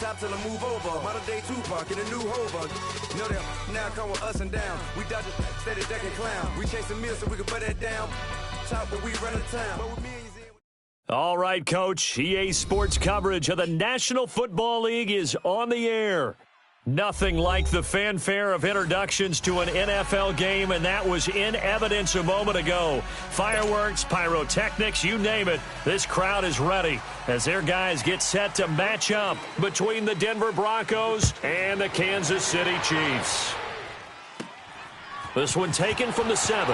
top till I move over. Modern day Tupac in a new Hova. You know that now come with us and down. We dodge a steady deck and clown. We chase a meal so we can put that down. Top but we run a town. But with millions in. All right, Coach. EA Sports coverage of the National Football League is on the air. Nothing like the fanfare of introductions to an NFL game, and that was in evidence a moment ago. Fireworks, pyrotechnics, you name it. This crowd is ready as their guys get set to match up between the Denver Broncos and the Kansas City Chiefs. This one taken from the 7.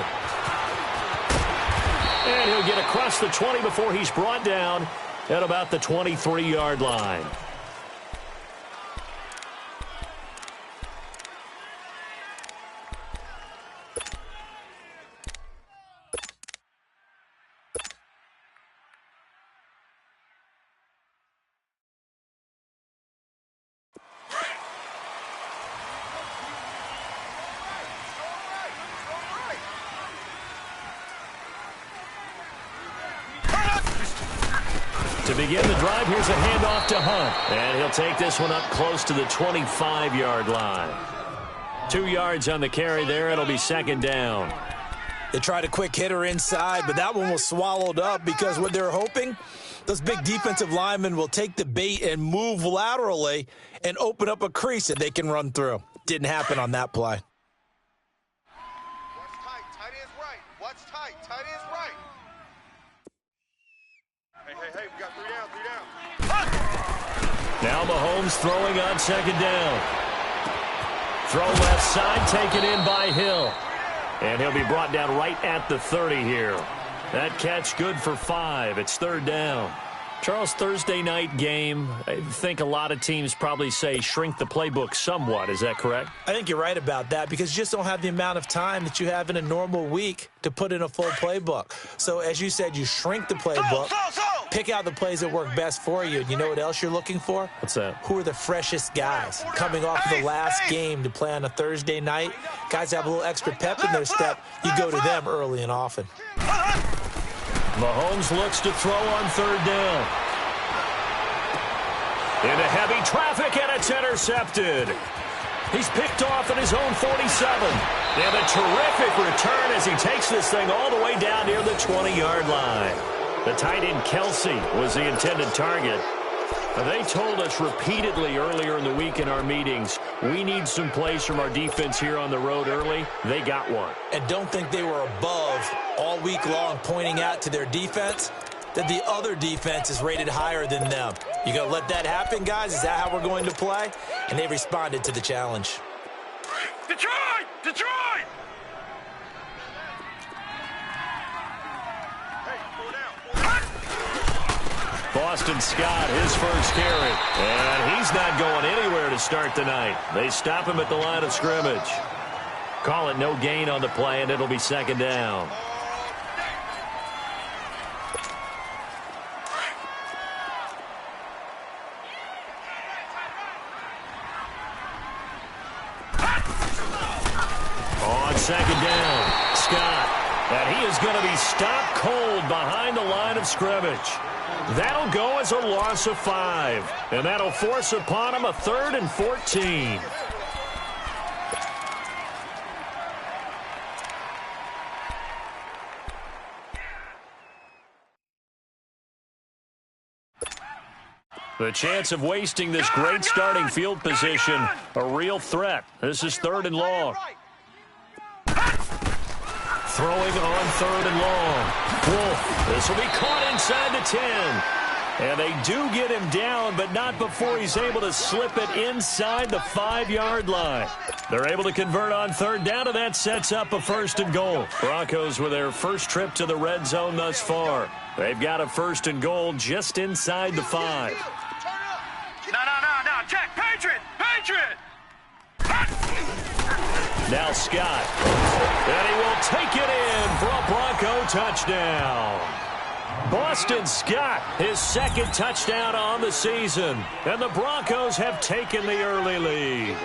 And he'll get across the 20 before he's brought down at about the 23-yard line. To begin the drive, here's a handoff to Hunt. And he'll take this one up close to the 25-yard line. 2 yards on the carry there. It'll be second down. They tried a quick hitter inside, but that one was swallowed up because what they're hoping, those big defensive linemen will take the bait and move laterally and open up a crease that they can run through. Didn't happen on that play. What's tight? Tight is right. What's tight? Tight is right. Hey, we got 3 down, 3 down. Now Mahomes throwing on second down. Throw left side, taken in by Hill. And he'll be brought down right at the 30 here. That catch good for 5. It's third down. Charles, Thursday night game, I think a lot of teams probably say shrink the playbook somewhat. Is that correct? I think you're right about that because you just don't have the amount of time that you have in a normal week to put in a full playbook. So as you said, you shrink the playbook, pick out the plays that work best for you. And you know what else you're looking for? What's that? Who are the freshest guys coming off of the last game to play on a Thursday night? Guys have a little extra pep in their step. You go to them early and often. Mahomes looks to throw on third down. Into heavy traffic, and it's intercepted. He's picked off at his own 47. And a terrific return as he takes this thing all the way down near the 20-yard line. The tight end Kelsey was the intended target. They told us repeatedly earlier in the week in our meetings, we need some plays from our defense here on the road early. They got one. And don't think they were above all week long pointing out to their defense that the other defense is rated higher than them. You going to let that happen, guys? Is that how we're going to play? And they responded to the challenge. Detroit! Detroit! Boston Scott, his first carry. And he's not going anywhere to start the night. They stop him at the line of scrimmage. Call it no gain on the play, and it'll be second down. On second down, Scott. And he is going to be stopped cold behind the line of scrimmage. That'll go as a loss of 5. And that'll force upon him a 3rd and 14. The chance of wasting this great starting field position, a real threat. This is 3rd and long. Throwing on 3rd and long. Wolf, this will be caught inside the 10. And they do get him down, but not before he's able to slip it inside the 5-yard line. They're able to convert on 3rd down, and that sets up a 1st and goal. Broncos with their first trip to the red zone thus far. They've got a 1st and goal just inside the 5. No. Check. Patriot! Now Scott. And he will take it in for a Bronco touchdown. Boston Scott, his 2nd touchdown on the season. And the Broncos have taken the early lead.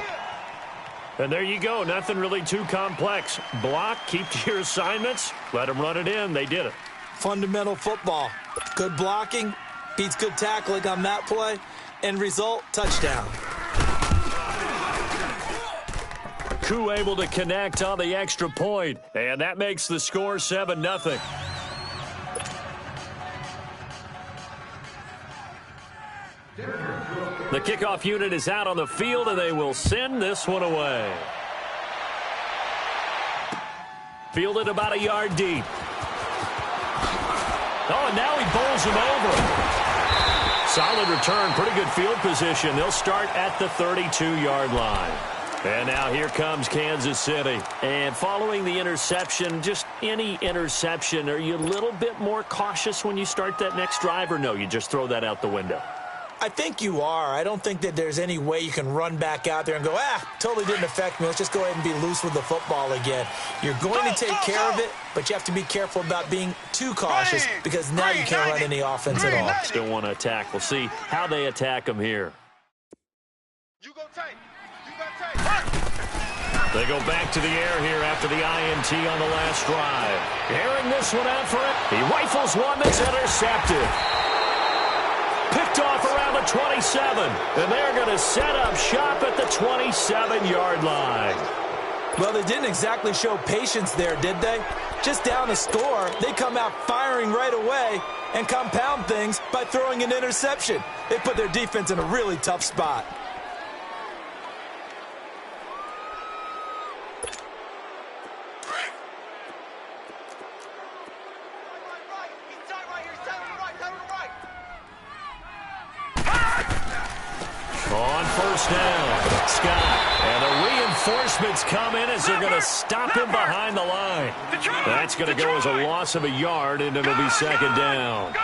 And there you go. Nothing really too complex. Block, keep to your assignments, let them run it in. They did it. Fundamental football. Good blocking beats good tackling on that play. End result, touchdown. Koo able to connect on the extra point, and that makes the score 7-0. The kickoff unit is out on the field, and they will send this one away. Fielded about a yard deep. Oh, and now he bowls him over. Solid return, pretty good field position. They'll start at the 32-yard line. And now here comes Kansas City. And following the interception, just any interception, are you a little bit more cautious when you start that next drive, or no, you just throw that out the window? I think you are. I don't think that there's any way you can run back out there and go, totally didn't affect me. Let's just go ahead and be loose with the football again. You're going to take care of it, but you have to be careful about being too cautious because now you can't run any offense at all. Still want to attack. We'll see how they attack them here. You go tight. You got tight. They go back to the air here after the INT on the last drive. Airing this one out for it. He rifles one that's intercepted. Picked off around the 27, and they're going to set up shop at the 27-yard line. Well, they didn't exactly show patience there, did they? Just down a score, they come out firing right away and compound things by throwing an interception. They put their defense in a really tough spot. On first down, Scott. And the reinforcements come in as they're going to stop him behind the line. That's going to go as a loss of a yard, and it'll be second down.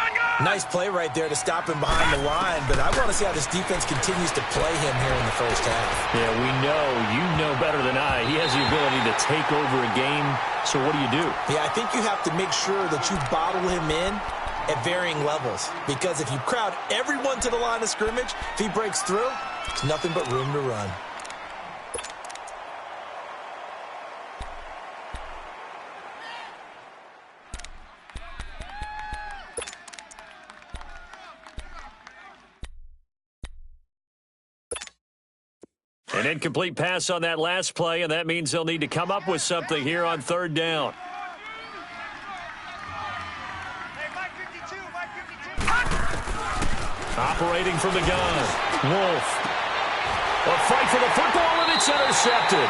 Nice play right there to stop him behind the line, but I want to see how this defense continues to play him here in the first half. Yeah, we know. You know better than I. He has the ability to take over a game, so what do? Yeah, I think you have to make sure that you bottle him in at varying levels, because if you crowd everyone to the line of scrimmage, if he breaks through, there's nothing but room to run. An incomplete pass on that last play, and that means they'll need to come up with something here on third down. Operating from the gun, Wolf. A fight for the football, and it's intercepted.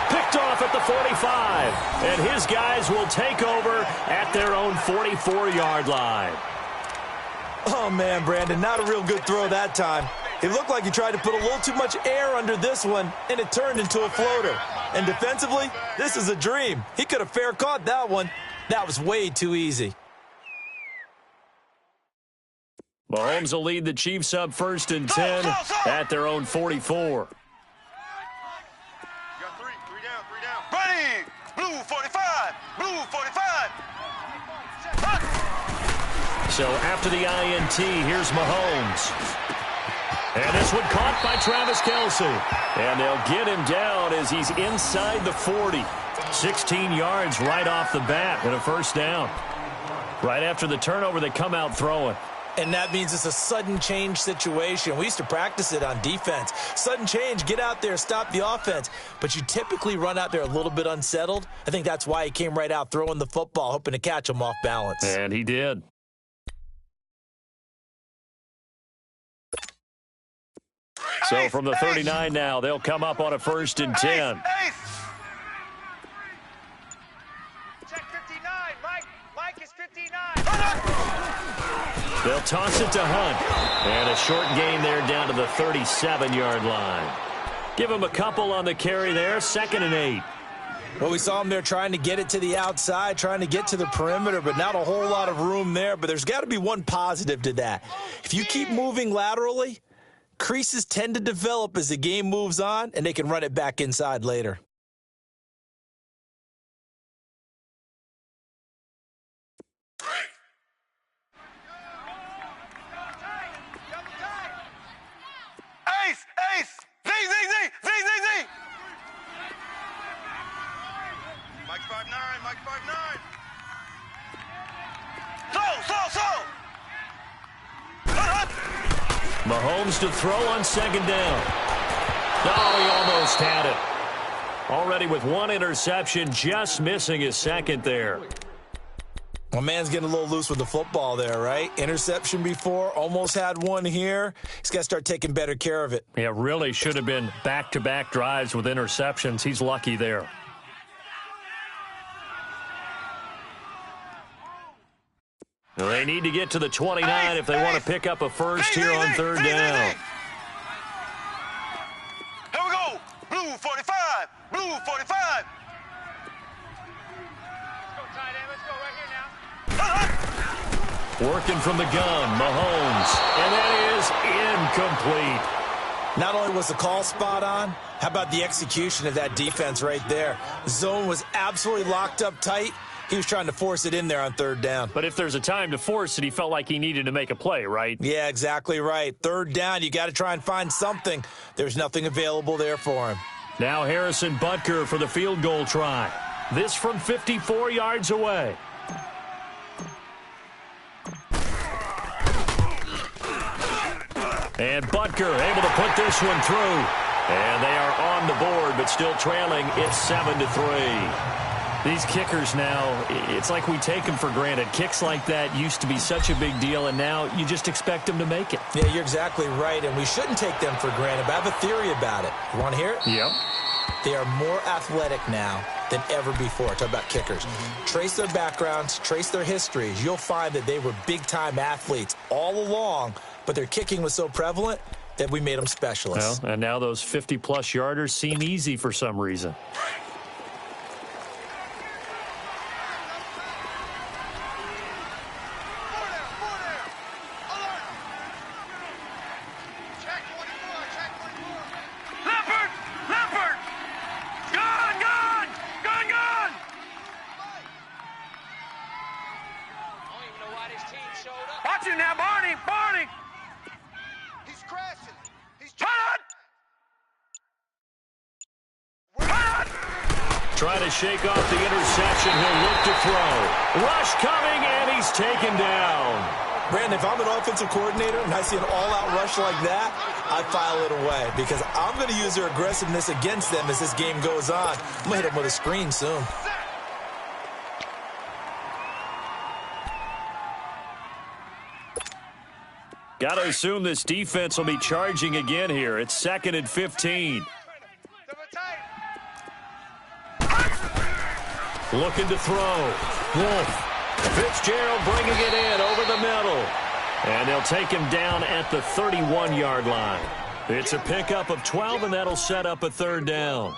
Picked off at the 45, and his guys will take over at their own 44-yard line. Oh, man, Brandon, not a real good throw that time. It looked like he tried to put a little too much air under this one, and it turned into a floater. And defensively, this is a dream. He could have fair caught that one. That was way too easy. Mahomes will lead the Chiefs up first and 10 at their own 44. You got three down. Ready, blue 45, blue 45. So after the INT, here's Mahomes. And this one caught by Travis Kelce. And they'll get him down as he's inside the 40. 16 yards right off the bat and a first down. Right after the turnover, they come out throwing. And that means it's a sudden change situation. We used to practice it on defense. Sudden change, get out there, stop the offense. But you typically run out there a little bit unsettled. I think that's why he came right out throwing the football, hoping to catch him off balance. And he did. So from the 39 now, they'll come up on a first and 10. Check 59, Mike is 59. They'll toss it to Hunt. And a short gain there down to the 37-yard line. Give him a couple on the carry there, 2nd and 8. Well, we saw him there trying to get it to the outside, trying to get to the perimeter, but not a whole lot of room there. But there's got to be one positive to that. If you keep moving laterally, creases tend to develop as the game moves on, and they can run it back inside later. Ace! Z! Mike 5'9". So! Mahomes to throw on second down. Oh, he almost had it. Already with one interception, just missing his second there. My man's getting a little loose with the football there, right? Interception before, almost had one here. He's got to start taking better care of it. Yeah, really should have been back-to-back drives with interceptions. He's lucky there. Well, they need to get to the 29 if they want to pick up a first here on third down. Here we go. Blue 45. Blue 45. Let's go, tight end. Let's go right here now. Working from the gun, Mahomes. And that is incomplete. Not only was the call spot on, how about the execution of that defense right there? Zone was absolutely locked up tight. He was trying to force it in there on third down. But if there's a time to force it, he felt like he needed to make a play, right? Yeah, exactly right. Third down, you got to try and find something. There's nothing available there for him. Now Harrison Butker for the field goal try. This from 54 yards away. And Butker able to put this one through. And they are on the board, but still trailing. It's 7-3. These kickers now, it's like we take them for granted. Kicks like that used to be such a big deal, and now you just expect them to make it. Yeah, you're exactly right, and we shouldn't take them for granted, but I have a theory about it. You want to hear it? Yep. They are more athletic now than ever before. Talk about kickers. Trace their backgrounds, trace their histories. You'll find that they were big-time athletes all along, but their kicking was so prevalent that we made them specialists. Well, and now those 50-plus yarders seem easy for some reason. Watch him now, Barney! Barney! He's crashing. He's Trying to shake off the interception. He'll look to throw. Rush coming, and he's taken down. Brandon, if I'm an offensive coordinator and I see an all-out rush like that, I file it away because I'm going to use their aggressiveness against them as this game goes on. I'm going to hit them with a screen soon. Got to assume this defense will be charging again here. It's 2nd and 15. Looking to throw. Wolf. Fitzgerald bringing it in over the middle. And they'll take him down at the 31-yard line. It's a pickup of 12, and that'll set up a third down.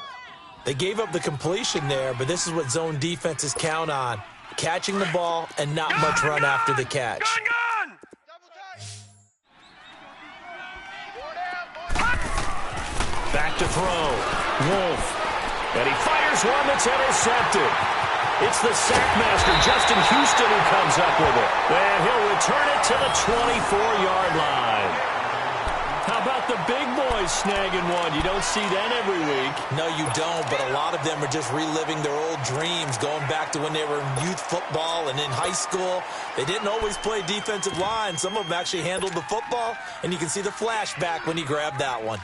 They gave up the completion there, but this is what zone defenses count on. Catching the ball and not much run after the catch. Back to throw. Wolf. And he fires one that's intercepted. It's the sackmaster, Justin Houston, who comes up with it. And he'll return it to the 24-yard line. How about the big boys snagging one? You don't see that every week. No, you don't, but a lot of them are just reliving their old dreams, going back to when they were in youth football and in high school. They didn't always play defensive line. Some of them actually handled the football, and you can see the flashback when he grabbed that one.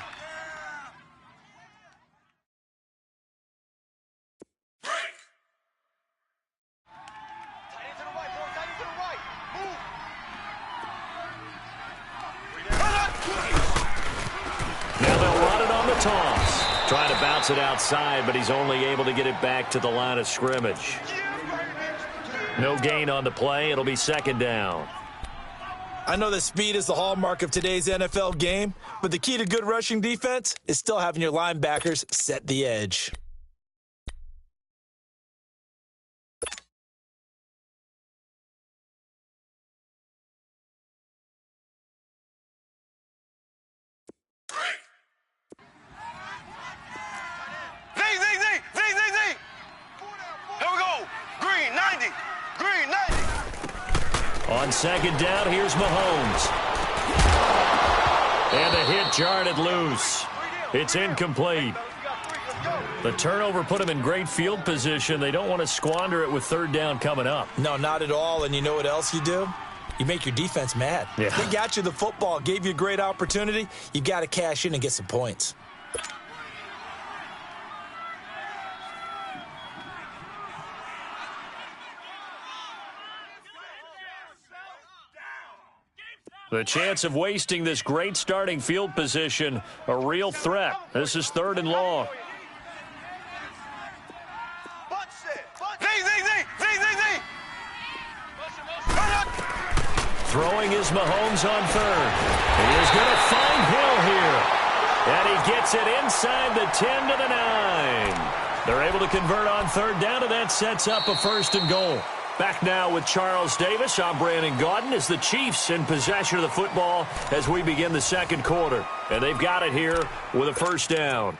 Now they'll run it on the toss. Trying to bounce it outside, but he's only able to get it back to the line of scrimmage. No gain on the play. It'll be 2nd down. I know that speed is the hallmark of today's NFL game, but the key to good rushing defense is still having your linebackers set the edge. Here we go. Green 90. Green 90. On 2nd down, here's Mahomes. And the hit jarred it loose. It's incomplete. The turnover put him in great field position. They don't want to squander it with 3rd down coming up. No, not at all. And you know what else you do? you make your defense mad. Yeah. They got you the football, gave you a great opportunity. You got to cash in and get some points. The chance of wasting this great starting field position, a real threat. This is 3rd and long. Throwing is Mahomes on 3rd. He is going to find Hill here. And he gets it inside the 10 to the 9. They're able to convert on 3rd down, and that sets up a 1st and goal. Back now with Charles Davis. I'm Brandon Gaudin as the Chiefs in possession of the football as we begin the 2nd quarter. And they've got it here with a 1st down.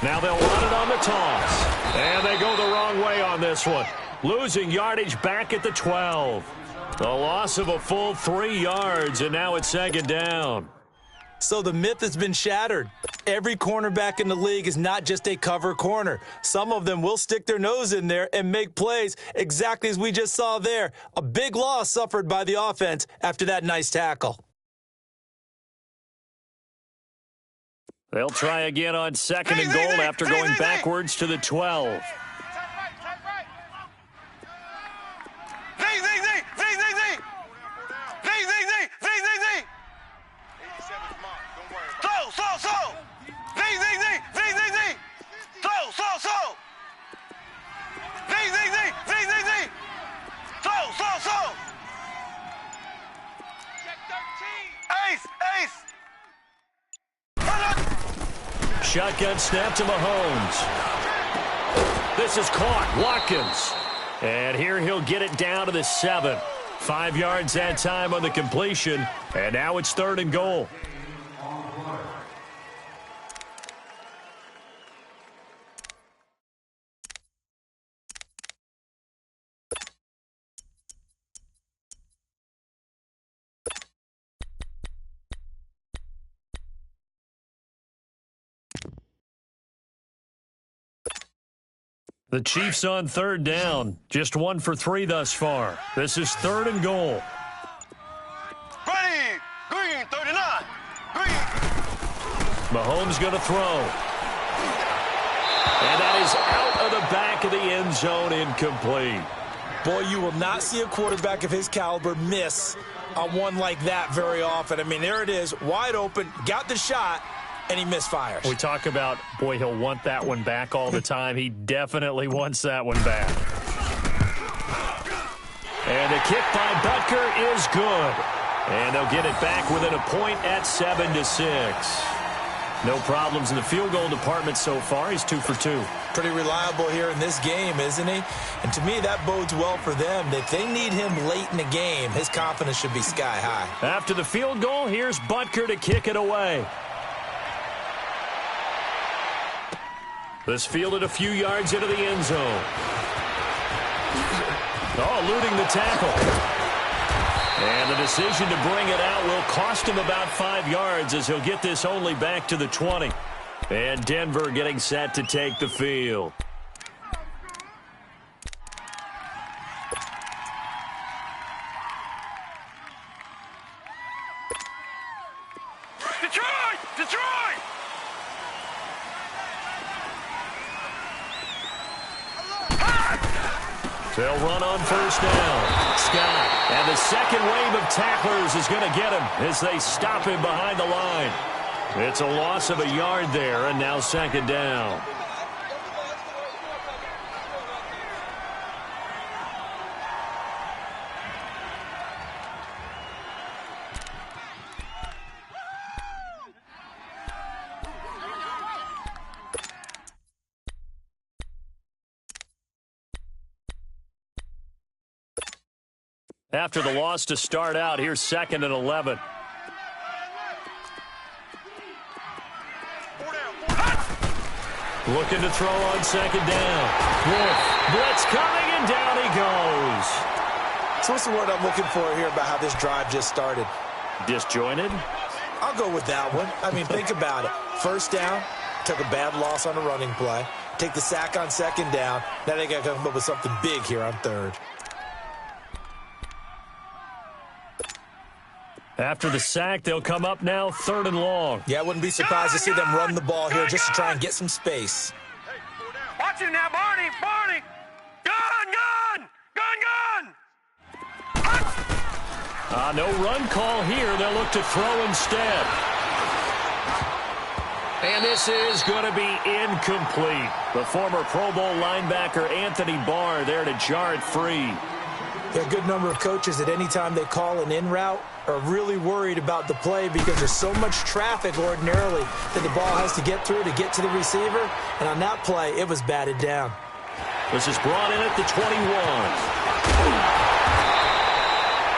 Now they'll run it on the toss. And they go the wrong way on this one. Losing yardage back at the 12. A loss of a full 3 yards, and now it's 2nd down. So the myth has been shattered. Every cornerback in the league is not just a cover corner. Some of them will stick their nose in there and make plays exactly as we just saw there. A big loss suffered by the offense after that nice tackle. They'll try again on 2nd and goal after going backwards to the 12. Shotgun snap to Mahomes. This is caught. Watkins. And here he'll get it down to the 7. 5 yards that time on the completion. And now it's 3rd and goal. The Chiefs on 3rd down. Just 1 for 3 thus far. This is 3rd and goal. Ready, green, 39, green. Mahomes going to throw. And that is out of the back of the end zone, incomplete. Boy, you will not see a quarterback of his caliber miss on one like that very often. I mean, there it is, wide open, got the shot, and he misfires. We talk about, boy, he'll want that one back all the time. He definitely wants that one back. And the kick by Butker is good. And they'll get it back within a point at 7-6. No problems in the field goal department so far. He's 2 for 2. Pretty reliable here in this game, isn't he? And to me, that bodes well for them. If they need him late in the game, his confidence should be sky high. After the field goal, here's Butker to kick it away. This fielded a few yards into the end zone. Oh, eluding the tackle. And the decision to bring it out will cost him about 5 yards as he'll get this only back to the 20. And Denver getting set to take the field. Detroit! They'll run on 1st down. Scott, and the second wave of tacklers is going to get him as they stop him behind the line. It's a loss of a yard there, and now 2nd down. After the loss to start out, here's 2nd and 11. Looking to throw on second down. Wolf, blitz coming, and down he goes. So what's the word I'm looking for here about how this drive just started? Disjointed? I'll go with that one. I mean, think about it. First down, took a bad loss on a running play. Take the sack on second down. Now they got to come up with something big here on third. After the sack, they'll come up now 3rd and long. Yeah, I wouldn't be surprised to see them run the ball here just to try and get some space. Watch it now, Barney! Barney! Gun! No run call here. They'll look to throw instead. And this is going to be incomplete. The former Pro Bowl linebacker Anthony Barr there to jar it free. There are a good number of coaches that any time they call an in route are really worried about the play because there's so much traffic ordinarily that the ball has to get through to get to the receiver. And on that play, it was batted down. This is brought in at the 21.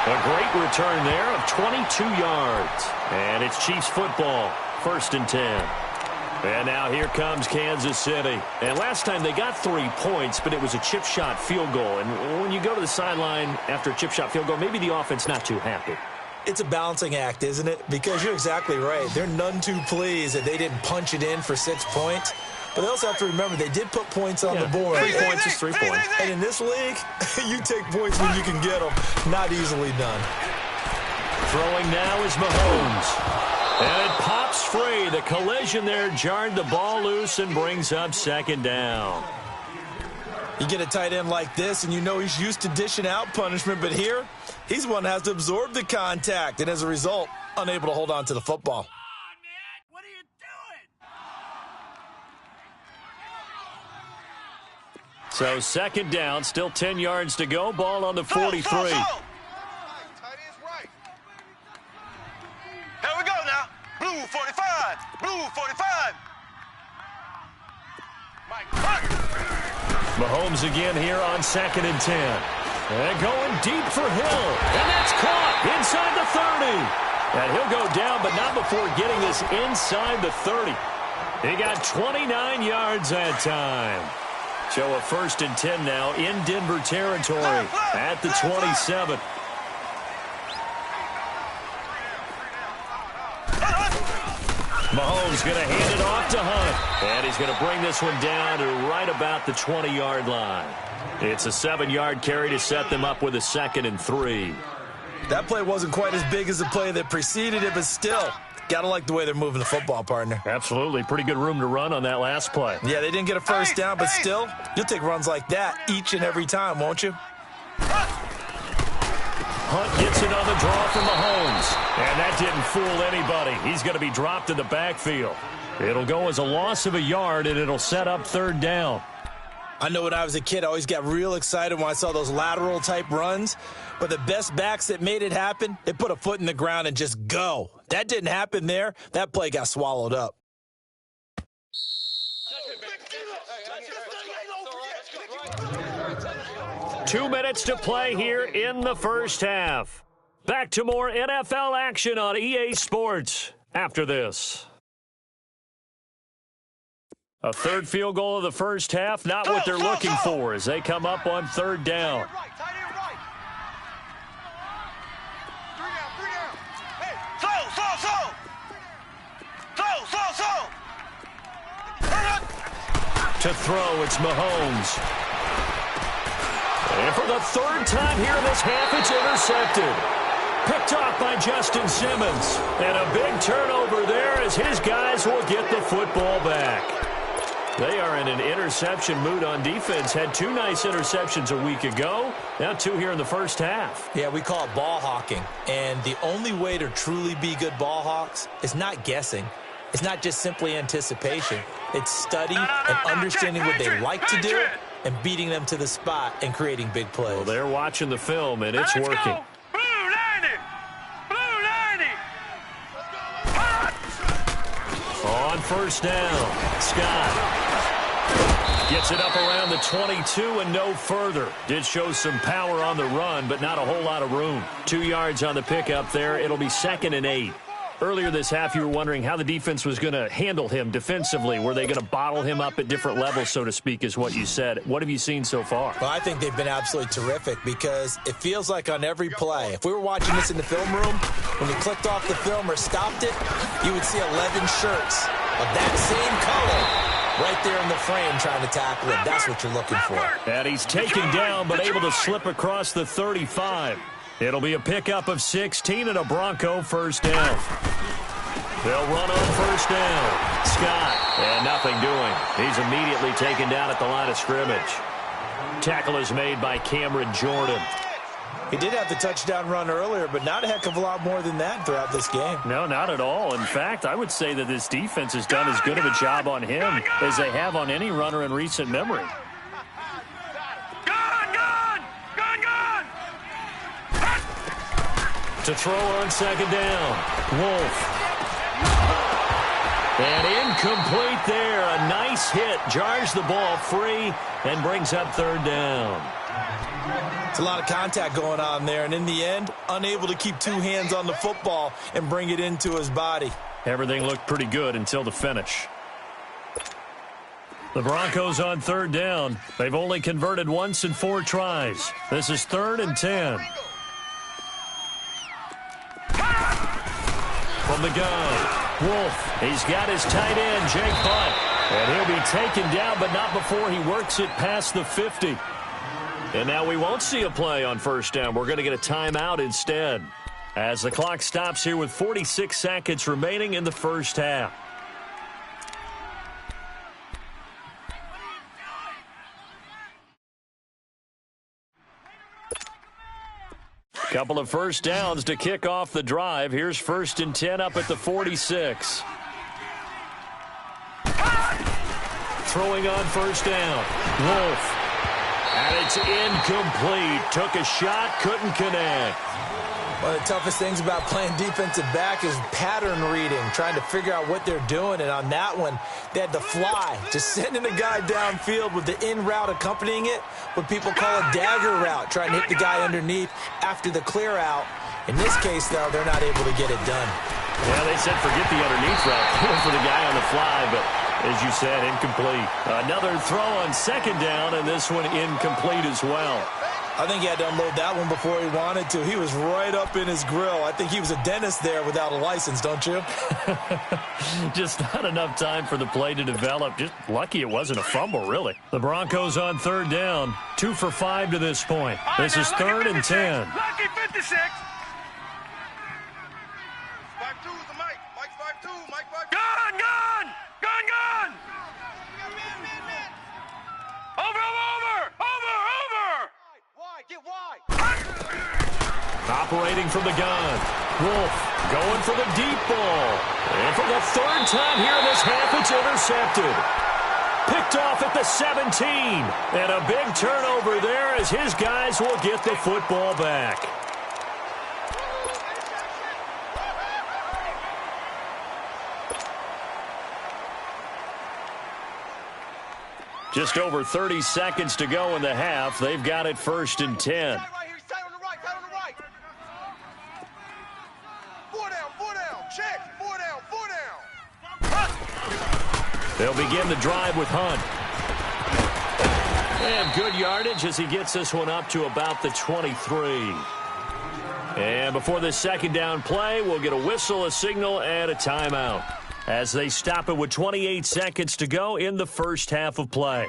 A great return there of 22 yards. And it's Chiefs football, 1st and 10. And now here comes Kansas City. And last time they got 3 points, but it was a chip shot field goal. And when you go to the sideline after a chip shot field goal, maybe the offense not too happy. It's a balancing act, isn't it? Because you're exactly right. They're none too pleased that they didn't punch it in for 6 points. But they also have to remember they did put points on the board. 3 points is 3 points. And in this league, you take points when you can get them. Not easily done. Throwing now is Mahomes. And it pops free. The collision there jarred the ball loose and brings up 2nd down. You get a tight end like this, and you know he's used to dishing out punishment. But here, he's one that has to absorb the contact. And as a result, unable to hold on to the football. So 2nd down, still 10 yards to go. Ball on the 43. Here we go now. Blue 45. Blue 45. Mahomes again here on 2nd and 10. And going deep for Hill. And that's caught inside the 30. And he'll go down, but not before getting this inside the 30. He got 29 yards that time. So a 1st and 10 now in Denver territory at the 27. Mahomes going to hand it off to Hunt. And he's going to bring this one down to right about the 20-yard line. It's a 7-yard carry to set them up with a 2nd and 3. That play wasn't quite as big as the play that preceded it, but still, got to like the way they're moving the football, partner. Absolutely. Pretty good room to run on that last play. Yeah, they didn't get a first down, but still, you'll take runs like that each and every time, won't you? Hunt gets it on the draw from Mahomes. And that didn't fool anybody. He's going to be dropped in the backfield. It'll go as a loss of a yard, and it'll set up 3rd down. I know when I was a kid, I always got real excited when I saw those lateral-type runs. But the best backs that made it happen, they put a foot in the ground and just go. That didn't happen there. That play got swallowed up. Two minutes to play here in the first half. Back to more NFL action on EA Sports after this. A 3rd field goal of the first half, not what they're looking for as they come up on 3rd down. To throw, it's Mahomes. And for the 3rd time here in this half, it's intercepted. Picked off by Justin Simmons. And a big turnover there as his guys will get the football back. They are in an interception mood on defense. Had 2 nice interceptions a week ago. Now 2 here in the first half. Yeah, we call it ball hawking. And the only way to truly be good ball hawks is not guessing. It's not just simply anticipation. It's study and understanding what they like to do and beating them to the spot and creating big plays. Well, they're watching the film, and it's working. Go. Blue 90! Blue 90! On 1st down, Scott gets it up around the 22 and no further. Did show some power on the run, but not a whole lot of room. 2 yards on the pickup there. It'll be 2nd and 8. Earlier this half, you were wondering how the defense was going to handle him defensively. Were they going to bottle him up at different levels, so to speak, is what you said. What have you seen so far? Well, I think they've been absolutely terrific because it feels like on every play, if we were watching this in the film room, when we clicked off the film or stopped it, you would see 11 shirts of that same color right there in the frame trying to tackle him. That's what you're looking for. And he's taken down but able to slip across the 35. It'll be a pickup of 16 and a Bronco first down. They'll run on first down. Scott, and nothing doing. He's immediately taken down at the line of scrimmage. Tackle is made by Cameron Jordan. He did have the touchdown run earlier, but not a heck of a lot more than that throughout this game. No, not at all. In fact, I would say that this defense has done as good of a job on him as they have on any runner in recent memory. To throw on second down. Wolf. And incomplete there. A nice hit. Jars the ball free and brings up third down. It's a lot of contact going on there, and in the end, unable to keep two hands on the football and bring it into his body. Everything looked pretty good until the finish. The Broncos on third down. They've only converted once in 4 tries. This is 3rd and 10. From the gun, Wolf. He's got his tight end, Jake Butt. And he'll be taken down, but not before he works it past the 50. And now we won't see a play on first down. We're going to get a timeout instead, as the clock stops here with 46 seconds remaining in the first half. Couple of first downs to kick off the drive. Here's 1st and 10 up at the 46. Throwing on first down. Wolf. And it's incomplete. Took a shot, couldn't connect. One of the toughest things about playing defensive back is pattern reading, trying to figure out what they're doing. And on that one, they had to fly, just sending a guy downfield with the in route accompanying it, what people call a dagger route, trying to hit the guy underneath after the clear out. In this case, though, they're not able to get it done. Yeah, they said forget the underneath route for the guy on the fly, but as you said, incomplete. Another throw on second down, and this one incomplete as well. I think he had to unload that one before he wanted to. He was right up in his grill. I think he was a dentist there without a license, don't you? Just not enough time for the play to develop. Just lucky it wasn't a fumble, really. The Broncos on third down. 2 for 5 to this point. This is 3rd and 10. Lucky 56. 5-2 is the mic. Mike 5-2. Mike 5-2. Gun! Gun! Gun! Gun! Over! Wide! Get wide! Operating from the gun. Wolf going for the deep ball. And for the 3rd time here in this half, it's intercepted. Picked off at the 17. And a big turnover there as his guys will get the football back. Just over 30 seconds to go in the half. They've got it 1st and 10. They'll begin the drive with Hunt. And good yardage as he gets this one up to about the 23. And before this second down play, we'll get a whistle, a signal, and a timeout, as they stop it with 28 seconds to go in the first half of play.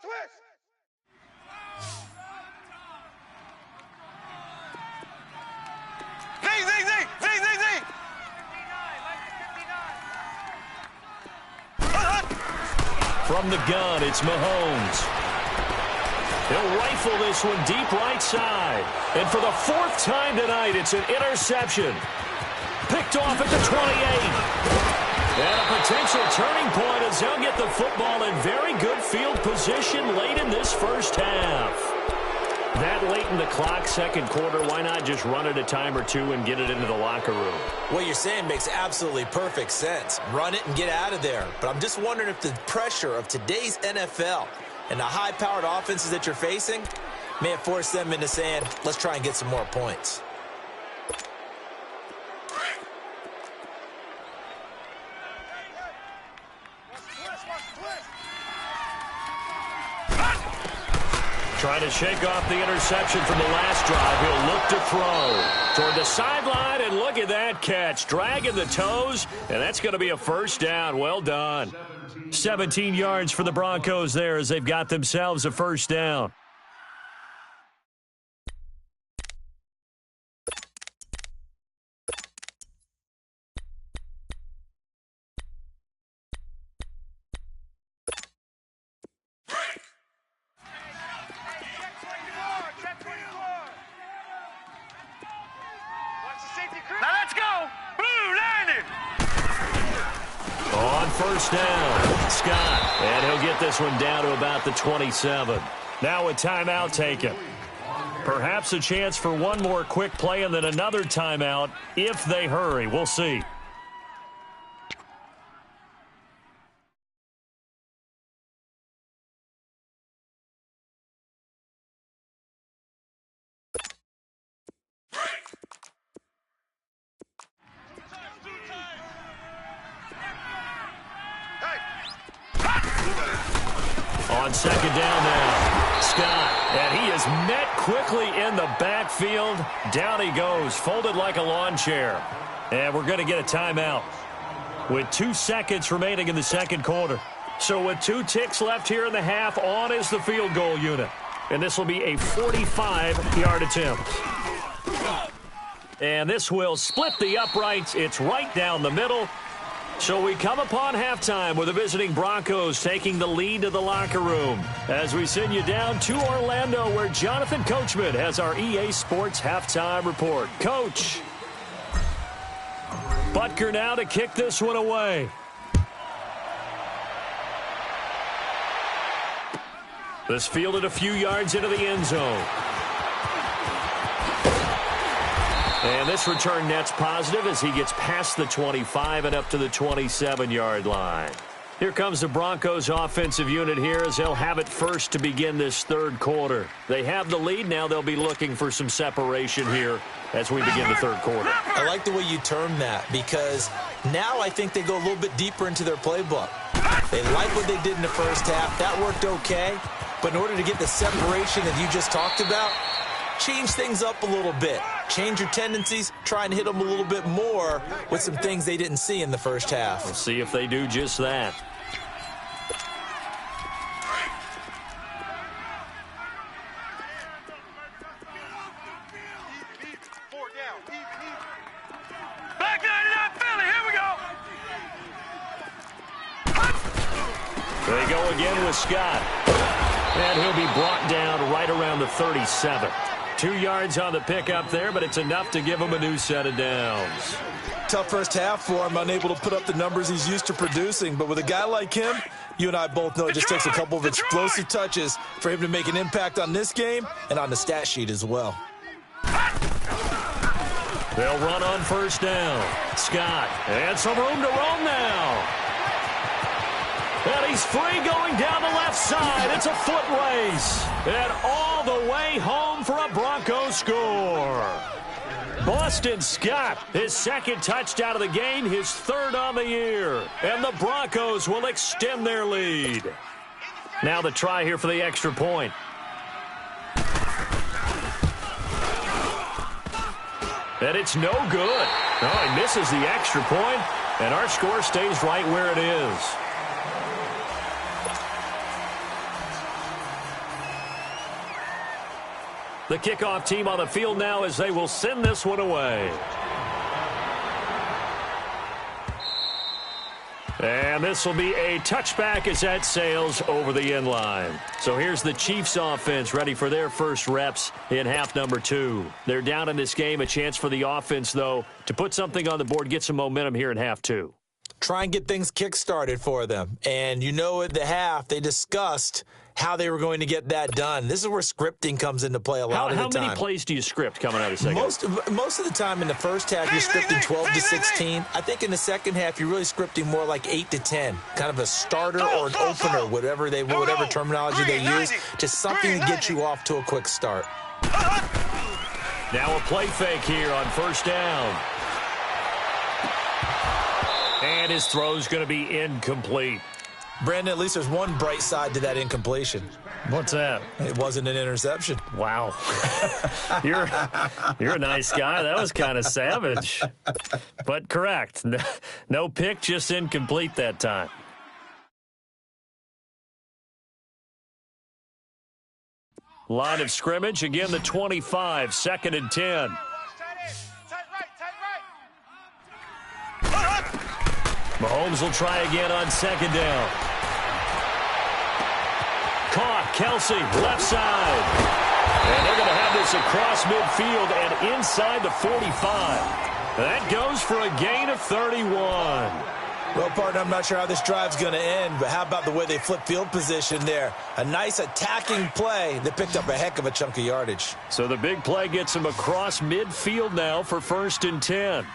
Switch! Z! From the gun, it's Mahomes. He'll rifle this one deep right side. And for the 4th time tonight, it's an interception. Picked off at the 28. And a potential turning point as they'll get the football in very good field position late in this first half. That late in the clock, second quarter, why not just run it a time or two and get it into the locker room? What you're saying makes absolutely perfect sense. Run it and get out of there. But I'm just wondering if the pressure of today's NFL and the high-powered offenses that you're facing may have forced them into saying, let's try and get some more points. Trying to shake off the interception from the last drive. He'll look to throw toward the sideline, and look at that catch. Dragging the toes, and that's going to be a first down. Well done. 17 yards for the Broncos there as they've got themselves a first down. Now let's go. Blue landed. On first down, Scott. And he'll get this one down to about the 27. Now a timeout taken. Perhaps a chance for one more quick play and then another timeout if they hurry. We'll see. On second down now, Scott, and he is met quickly in the backfield. Down he goes, folded like a lawn chair. And we're going to get a timeout with 2 seconds remaining in the second quarter. So with 2 ticks left here in the half, on is the field goal unit. And this will be a 45-yard attempt. And this will split the uprights. It's right down the middle. So we come upon halftime with the visiting Broncos taking the lead to the locker room as we send you down to Orlando where Jonathan Coachman has our EA Sports halftime report. Coach. Butker now to kick this one away. This fielded a few yards into the end zone. And this return net's positive as he gets past the 25 and up to the 27-yard line. Here comes the Broncos offensive unit here as they'll have it first to begin this third quarter. They have the lead. Now they'll be looking for some separation here as we begin the third quarter. I like the way you term that because now I think they go a little bit deeper into their playbook. They like what they did in the first half. That worked okay. But in order to get the separation that you just talked about, change things up a little bit. Change your tendencies, try and hit them a little bit more with some things they didn't see in the first half. We'll see if they do just that. Back 99 Philly. Here we go. They go again with Scott. And he'll be brought down right around the 37. 2 yards on the pickup there, but it's enough to give him a new set of downs. Tough first half for him, unable to put up the numbers he's used to producing. But with a guy like him, you and I both know it just takes a couple of explosive touches for him to make an impact on this game and on the stat sheet as well. They'll run on first down. Scott, and some room to roam now. And he's free going down the left side. It's a foot race. And all the way home for a Broncos score. Boston Scott, his second touchdown of the game, his third on the year. And the Broncos will extend their lead. Now the try here for the extra point. And it's no good. Oh, he misses the extra point, and our score stays right where it is. The kickoff team on the field now as they will send this one away. And this will be a touchback as that sails over the end line. So here's the Chiefs offense ready for their first reps in half number 2. They're down in this game. A chance for the offense, though, to put something on the board, get some momentum here in half 2. Try and get things kick-started for them. And you know at the half they discussed how they were going to get that done. This is where scripting comes into play a lot of the time. How many plays do you script coming out of the second? Most of the time in the first half, you're scripting 12 to 16. I think in the second half, you're really scripting more like 8 to 10, kind of a starter or an opener, whatever terminology they use, just something to get you off to a quick start. Now a play fake here on first down. And his throw's going to be incomplete. Brandon, at least there's one bright side to that incompletion. What's that? It wasn't an interception. Wow. You're a nice guy. That was kind of savage. But correct. No pick, just incomplete that time. Line of scrimmage, again the 25, 2nd and 10. Mahomes will try again on 2nd down. Caught, Kelsey, left side. And they're going to have this across midfield and inside the 45. That goes for a gain of 31. Well, partner, I'm not sure how this drive's going to end, but how about the way they flip field position there? A nice attacking play that picked up a heck of a chunk of yardage. So the big play gets him across midfield now for 1st and 10.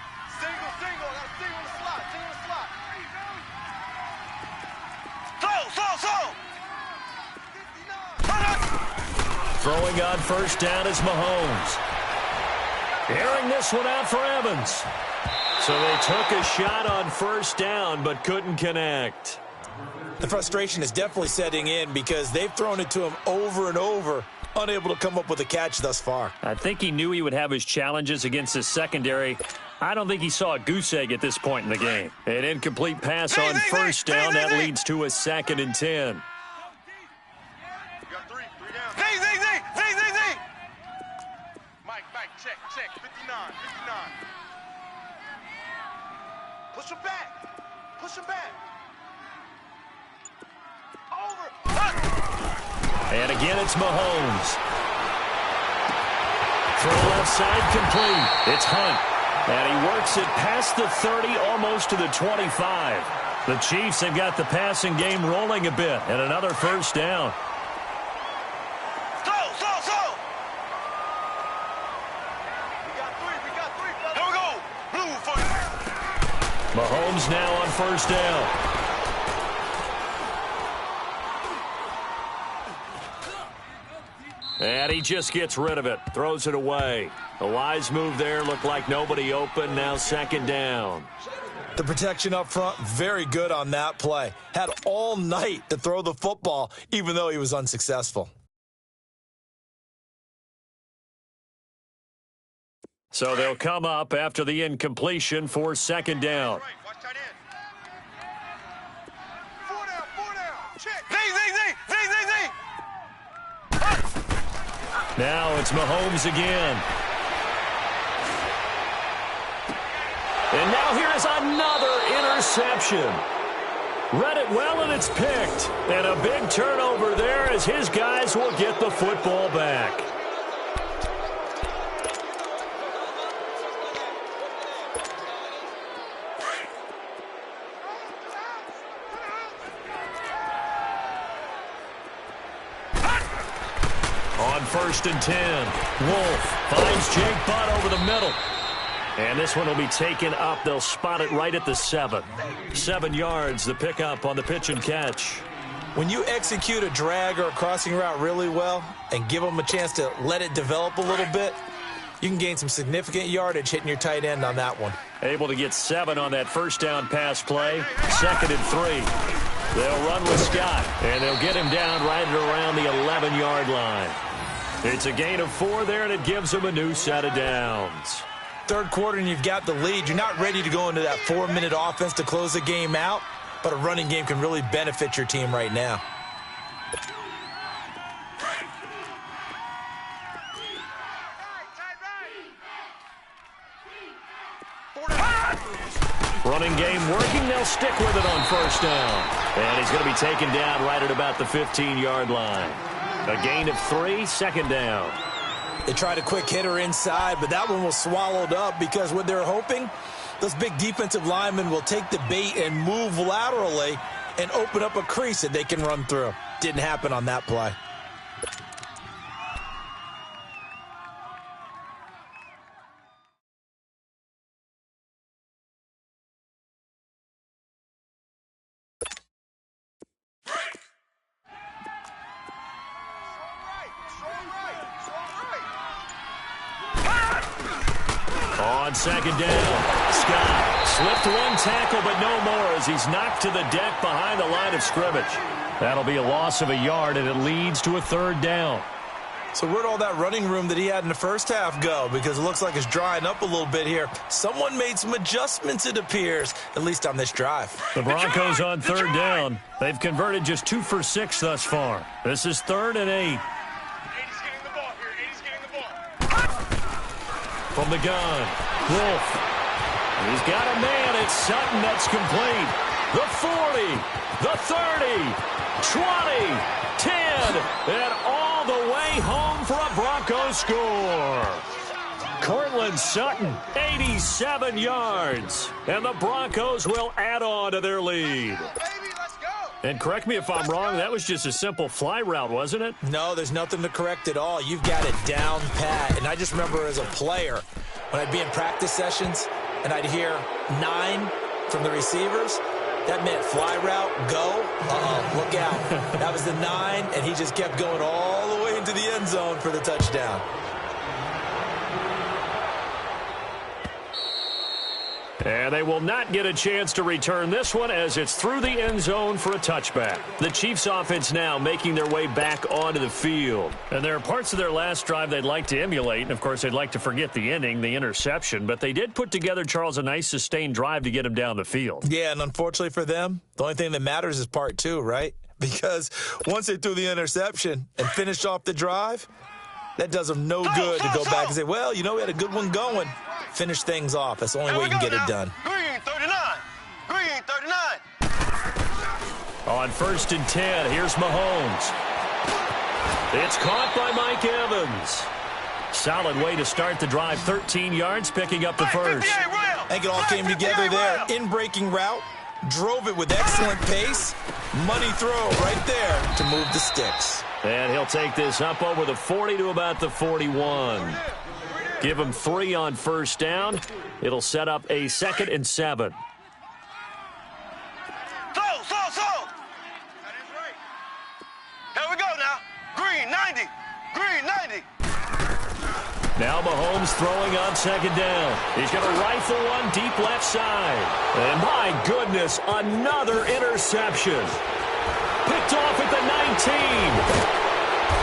Throwing on 1st down is Mahomes. Airing this one out for Evans. So they took a shot on 1st down but couldn't connect. The frustration is definitely setting in because they've thrown it to him over and over, unable to come up with a catch thus far. I think he knew he would have his challenges against his secondary. I don't think he saw a goose egg at this point in the game. An incomplete pass on 1st down. That leads to a 2nd and 10. Check, 59. Push him back. Over. And again, it's Mahomes. Throw left side complete. It's Hunt. And he works it past the 30, almost to the 25. The Chiefs have got the passing game rolling a bit. And another 1st down. Mahomes now on 1st down. And he just gets rid of it. Throws it away. A wise move there. Looked like nobody open. Now 2nd down. The protection up front, very good on that play. Had all night to throw the football, even though he was unsuccessful. So they'll come up after the incompletion for 2nd down. Now it's Mahomes again. And now here is another interception. Read it well, and it's picked. And a big turnover there as his guys will get the football back. On 1st and 10, Wolf finds Jake Butt over the middle. And this one will be taken up. They'll spot it right at the 7. 7 yards, the pickup on the pitch and catch. When you execute a drag or a crossing route really well and give them a chance to let it develop a little bit, you can gain some significant yardage hitting your tight end on that one. Able to get 7 on that 1st down pass play. 2nd and 3. They'll run with Scott, and they'll get him down right at around the 11-yard line. It's a gain of 4 there, and it gives them a new set of downs. 3rd quarter, and you've got the lead. You're not ready to go into that 4-minute offense to close the game out, but a running game can really benefit your team right now. Running game working. They'll stick with it on 1st down. And he's going to be taken down right at about the 15-yard line. A gain of 3, 2nd down. They tried a quick hitter inside, but that one was swallowed up because what they're hoping, those big defensive linemen will take the bait and move laterally and open up a crease that they can run through. Didn't happen on that play. On second down, Scott slipped one tackle, but no more as he's knocked to the deck behind the line of scrimmage. That'll be a loss of a yard, and it leads to a third down. So where'd all that running room that he had in the first half go? Because it looks like it's drying up a little bit here. Someone made some adjustments, it appears, at least on this drive. The Broncos on third down. They've converted just 2 for 6 thus far. This is 3rd and 8. 80's getting the ball here. 80's getting the ball. From the gun, Wolf. He's got a man. It's Sutton that's complete. The 40, the 30, 20, 10, and all the way home for a Broncos score. Cortland Sutton, 87 yards. And the Broncos will add on to their lead. And correct me if I'm wrong, that was just a simple fly route, wasn't it? No, there's nothing to correct at all. You've got it down pat. And I just remember as a player, when I'd be in practice sessions and I'd hear 9 from the receivers, that meant fly route, go. Look out. That was the 9, and he just kept going all the way into the end zone for the touchdown. And they will not get a chance to return this one as it's through the end zone for a touchback. The Chiefs offense now making their way back onto the field. And there are parts of their last drive they'd like to emulate. And, of course, they'd like to forget the ending, the interception. But they did put together, Charles, a nice sustained drive to get them down the field. Yeah, and unfortunately for them, the only thing that matters is part 2, right? Because once they threw the interception and finished off the drive, that does them no good to go back and say, well, you know, we had a good one going. Finish things off. That's the only way you can get it done. Green 39. Green 39. On 1st and 10, here's Mahomes. It's caught by Mike Evans. Solid way to start the drive. 13 yards, picking up the first. I think it all came together there. In-breaking route. Drove it with excellent pace. Money throw right there to move the sticks. And he'll take this up over the 40 to about the 41. Give him 3 on 1st down. It'll set up a 2nd and 7. Slow. Here we go now. Green 90. Green 90. Now Mahomes throwing on 2nd down. He's going to rifle one deep left side. And my goodness, another interception. Picked off at the 19.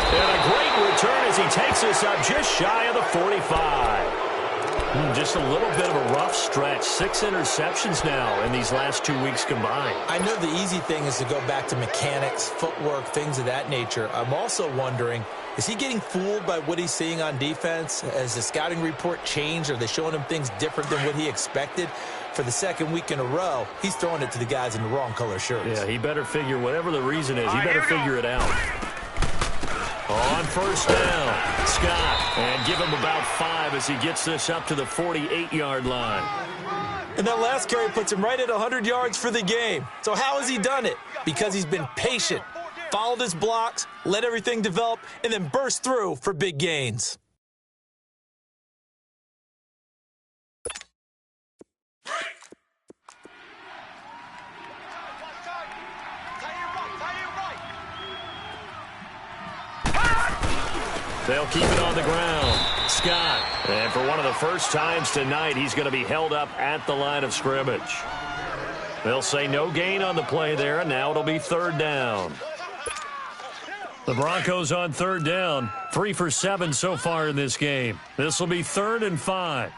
And a great return as he takes us up just shy of the 45. Just a little bit of a rough stretch. 6 interceptions now in these last 2 weeks combined. I know the easy thing is to go back to mechanics, footwork, things of that nature. I'm also wondering, is he getting fooled by what he's seeing on defense? Has the scouting report changed? Are they showing him things different than what he expected? For the 2nd week in a row, he's throwing it to the guys in the wrong color shirts. Yeah, he better figure, whatever the reason is, he better figure it out. On 1st down, Scott, and give him about 5 as he gets this up to the 48-yard line. And that last carry puts him right at 100 yards for the game. So how has he done it? Because he's been patient, followed his blocks, let everything develop, and then burst through for big gains. They'll keep it on the ground. Scott. And for one of the first times tonight, he's going to be held up at the line of scrimmage. They'll say no gain on the play there, and now it'll be 3rd down. The Broncos on 3rd down. 3 for 7 so far in this game. This will be 3rd and 5.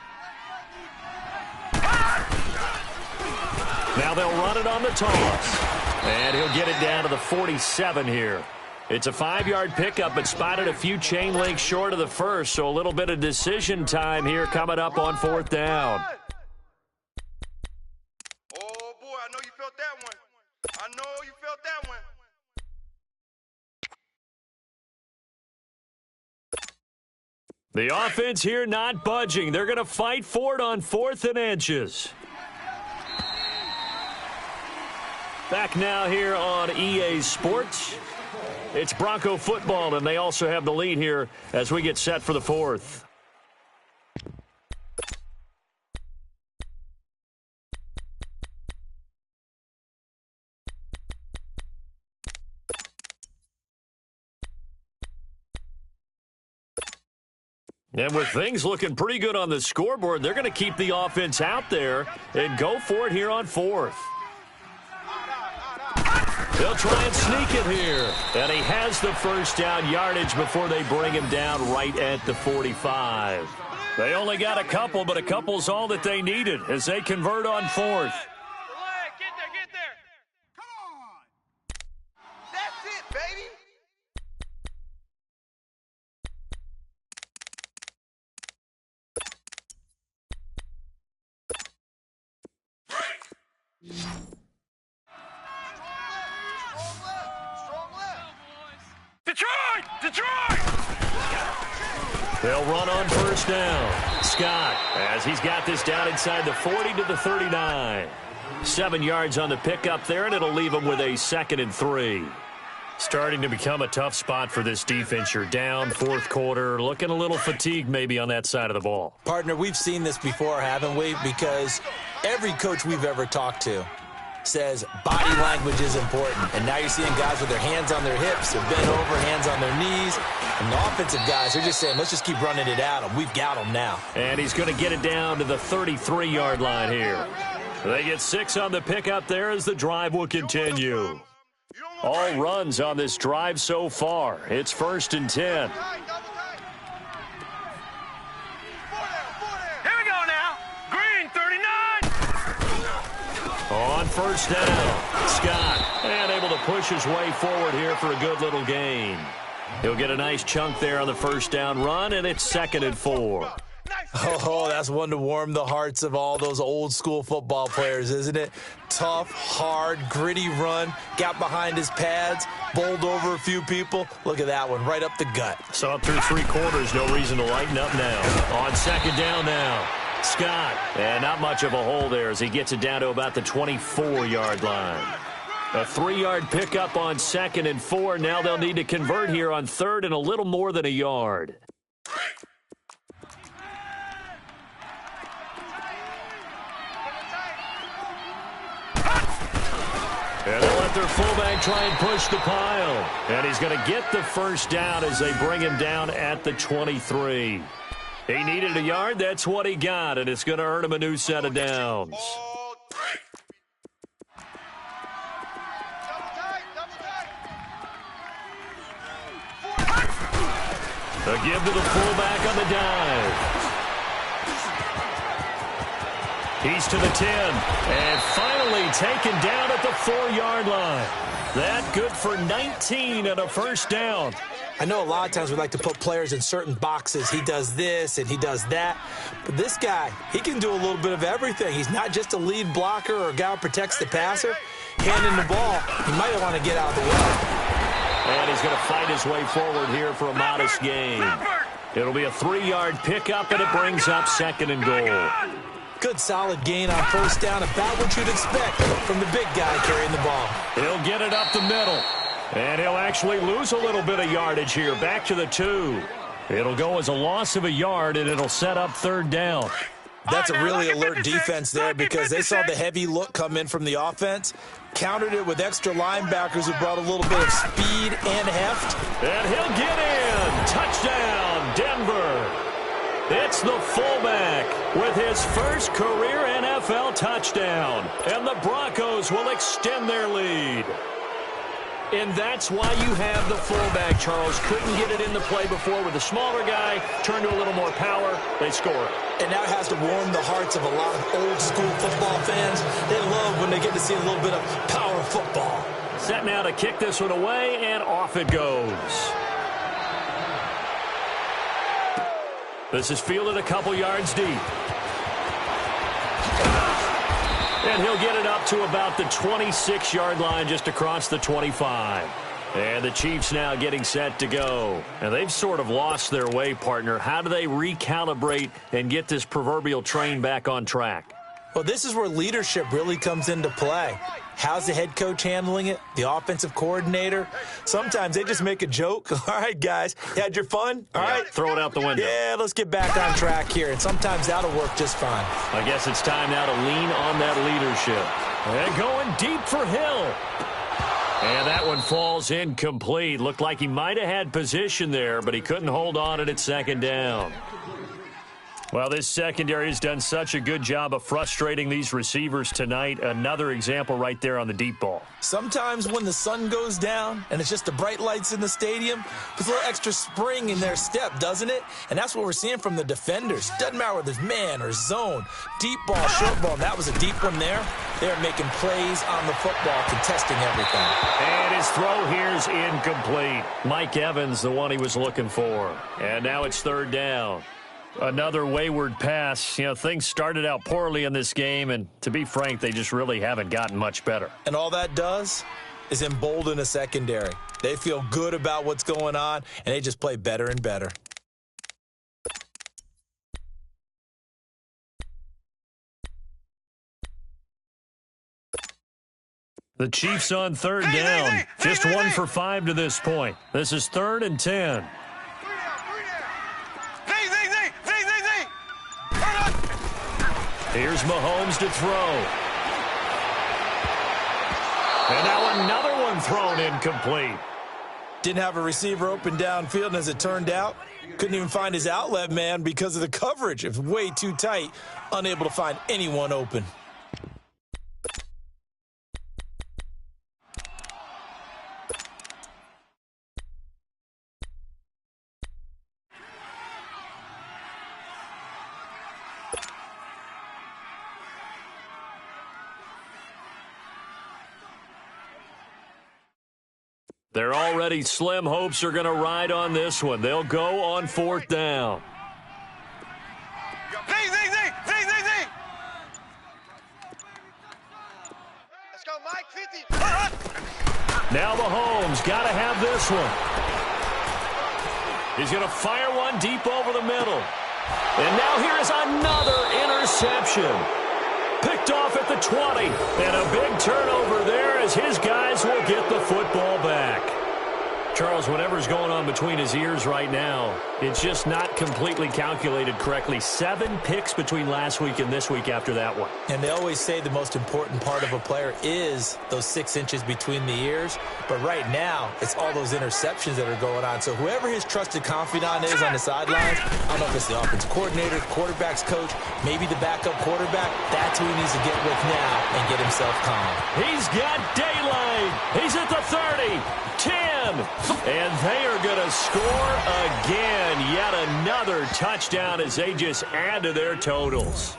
Now they'll run it on the toss. And he'll get it down to the 47 here. It's a 5-yard pickup, but spotted a few chain links short of the first, so a little bit of decision time here coming up on 4th down. Oh, boy, I know you felt that one. I know you felt that one. The offense here not budging. They're going to fight for it on 4th and inches. Back now here on EA Sports. It's Bronco football, and they also have the lead here as we get set for the fourth. And with things looking pretty good on the scoreboard, they're going to keep the offense out there and go for it here on fourth. They'll try and sneak it here. And he has the first down yardage before they bring him down right at the 45. They only got a couple, but a couple's all that they needed as they convert on fourth. Get there. Come on. That's it, baby. Detroit! They'll run on first down. Scott, as he's got this down inside the 40 to the 39. 7 yards on the pickup there, and it'll leave them with a 2nd and 3. Starting to become a tough spot for this defense. You're down fourth quarter, looking a little fatigued maybe on that side of the ball. Partner, we've seen this before, haven't we? Because every coach we've ever talked to says body language is important. And now you're seeing guys with their hands on their hips, they're bent over, hands on their knees. And the offensive guys are just saying, let's just keep running it at them. We've got them now. And he's going to get it down to the 33-yard line here. They get 6 on the pickup there as the drive will continue. All runs on this drive so far. It's 1st and 10. Here we go now. Green, 39. On first down, Scott, and able to push his way forward here for a good little gain. He'll get a nice chunk there on the first down run, and it's 2nd and 4. Oh, that's one to warm the hearts of all those old school football players, isn't it? Tough, hard, gritty run, got behind his pads, bowled over a few people. Look at that one, right up the gut. So up through 3 quarters, no reason to lighten up now. On 2nd down now, Scott, and not much of a hole there as he gets it down to about the 24-yard line. A 3-yard pickup on 2nd and 4. Now they'll need to convert here on 3rd and a little more than a yard. And they'll let their fullback try and push the pile. And he's going to get the first down as they bring him down at the 23. He needed a yard. That's what he got, and it's going to earn him a new set of downs. A give to the fullback on the dive. He's to the 10, and finally taken down at the 4-yard line. That good for 19 and a first down. I know a lot of times we like to put players in certain boxes. He does this and he does that. But this guy, he can do a little bit of everything. He's not just a lead blocker or a guy who protects the passer. Handing the ball, he might want to get out of the way. And he's going to fight his way forward here for a modest gain. It'll be a 3-yard pickup, and it brings up 2nd and goal. Good solid gain on first down, about what you'd expect from the big guy carrying the ball. He'll get it up the middle, and he'll actually lose a little bit of yardage here, back to the 2. It'll go as a loss of a yard, and it'll set up 3rd down. That's a really alert defense there because they saw the heavy look come in from the offense, countered it with extra linebackers who brought a little bit of speed and heft. And he'll get in. Touchdown, Denver. It's the fullback with his first career NFL touchdown. And the Broncos will extend their lead. And that's why you have the fullback, Charles. Couldn't get it in the play before with the smaller guy. Turned to a little more power. They score. And that has to warm the hearts of a lot of old school football fans. They love when they get to see a little bit of power football. Set now to kick this one away, and off it goes. This is fielded a couple yards deep. And he'll get it up to about the 26-yard line just across the 25. And the Chiefs now getting set to go. And they've sort of lost their way, partner. How do they recalibrate and get this proverbial train back on track? Well, this is where leadership really comes into play. How's the head coach handling it? The offensive coordinator? Sometimes they just make a joke. All right, guys, you had your fun? All right. Throw it out the window. Yeah, let's get back on track here. And sometimes that'll work just fine. I guess it's time now to lean on that leadership. And going deep for Hill. And that one falls incomplete. Looked like he might have had position there, but he couldn't hold on at second down. Well, this secondary has done such a good job of frustrating these receivers tonight. Another example right there on the deep ball. Sometimes when the sun goes down and it's just the bright lights in the stadium, there's a little extra spring in their step, doesn't it? And that's what we're seeing from the defenders. Doesn't matter whether it's man or zone, deep ball, short ball. And that was a deep one there. They're making plays on the football, contesting everything. And his throw here's incomplete. Mike Evans, the one he was looking for. And now it's third down. Another wayward pass. You know, things started out poorly in this game, and to be frank, they just really haven't gotten much better. And all that does is embolden a secondary. They feel good about what's going on, and they just play better and better. The Chiefs on third down. Just 1 for 5 to this point. This is 3rd and 10. Here's Mahomes to throw. And now another one thrown incomplete. Didn't have a receiver open downfield, and as it turned out, couldn't even find his outlet man because of the coverage. It was way too tight, unable to find anyone open. They're already slim hopes are going to ride on this one. They'll go on 4th down. Let's go, Mike. 50. Now Mahomes got to have this one. He's going to fire one deep over the middle. And now here's another interception. Picked off at the 20. And a big turnover there as his guys will get the football back. Charles, whatever's going on between his ears right now, it's just not completely calculated correctly. 7 picks between last week and this week after that one. And they always say the most important part of a player is those 6 inches between the ears. But right now, it's all those interceptions that are going on. So whoever his trusted confidant is on the sidelines, I don't know if it's the offensive coordinator, quarterback's coach, maybe the backup quarterback, that's who he needs to get with now and get himself calm. He's got daylight. He's at the 30. 10, and they are going to score again. Yet another touchdown as they just add to their totals.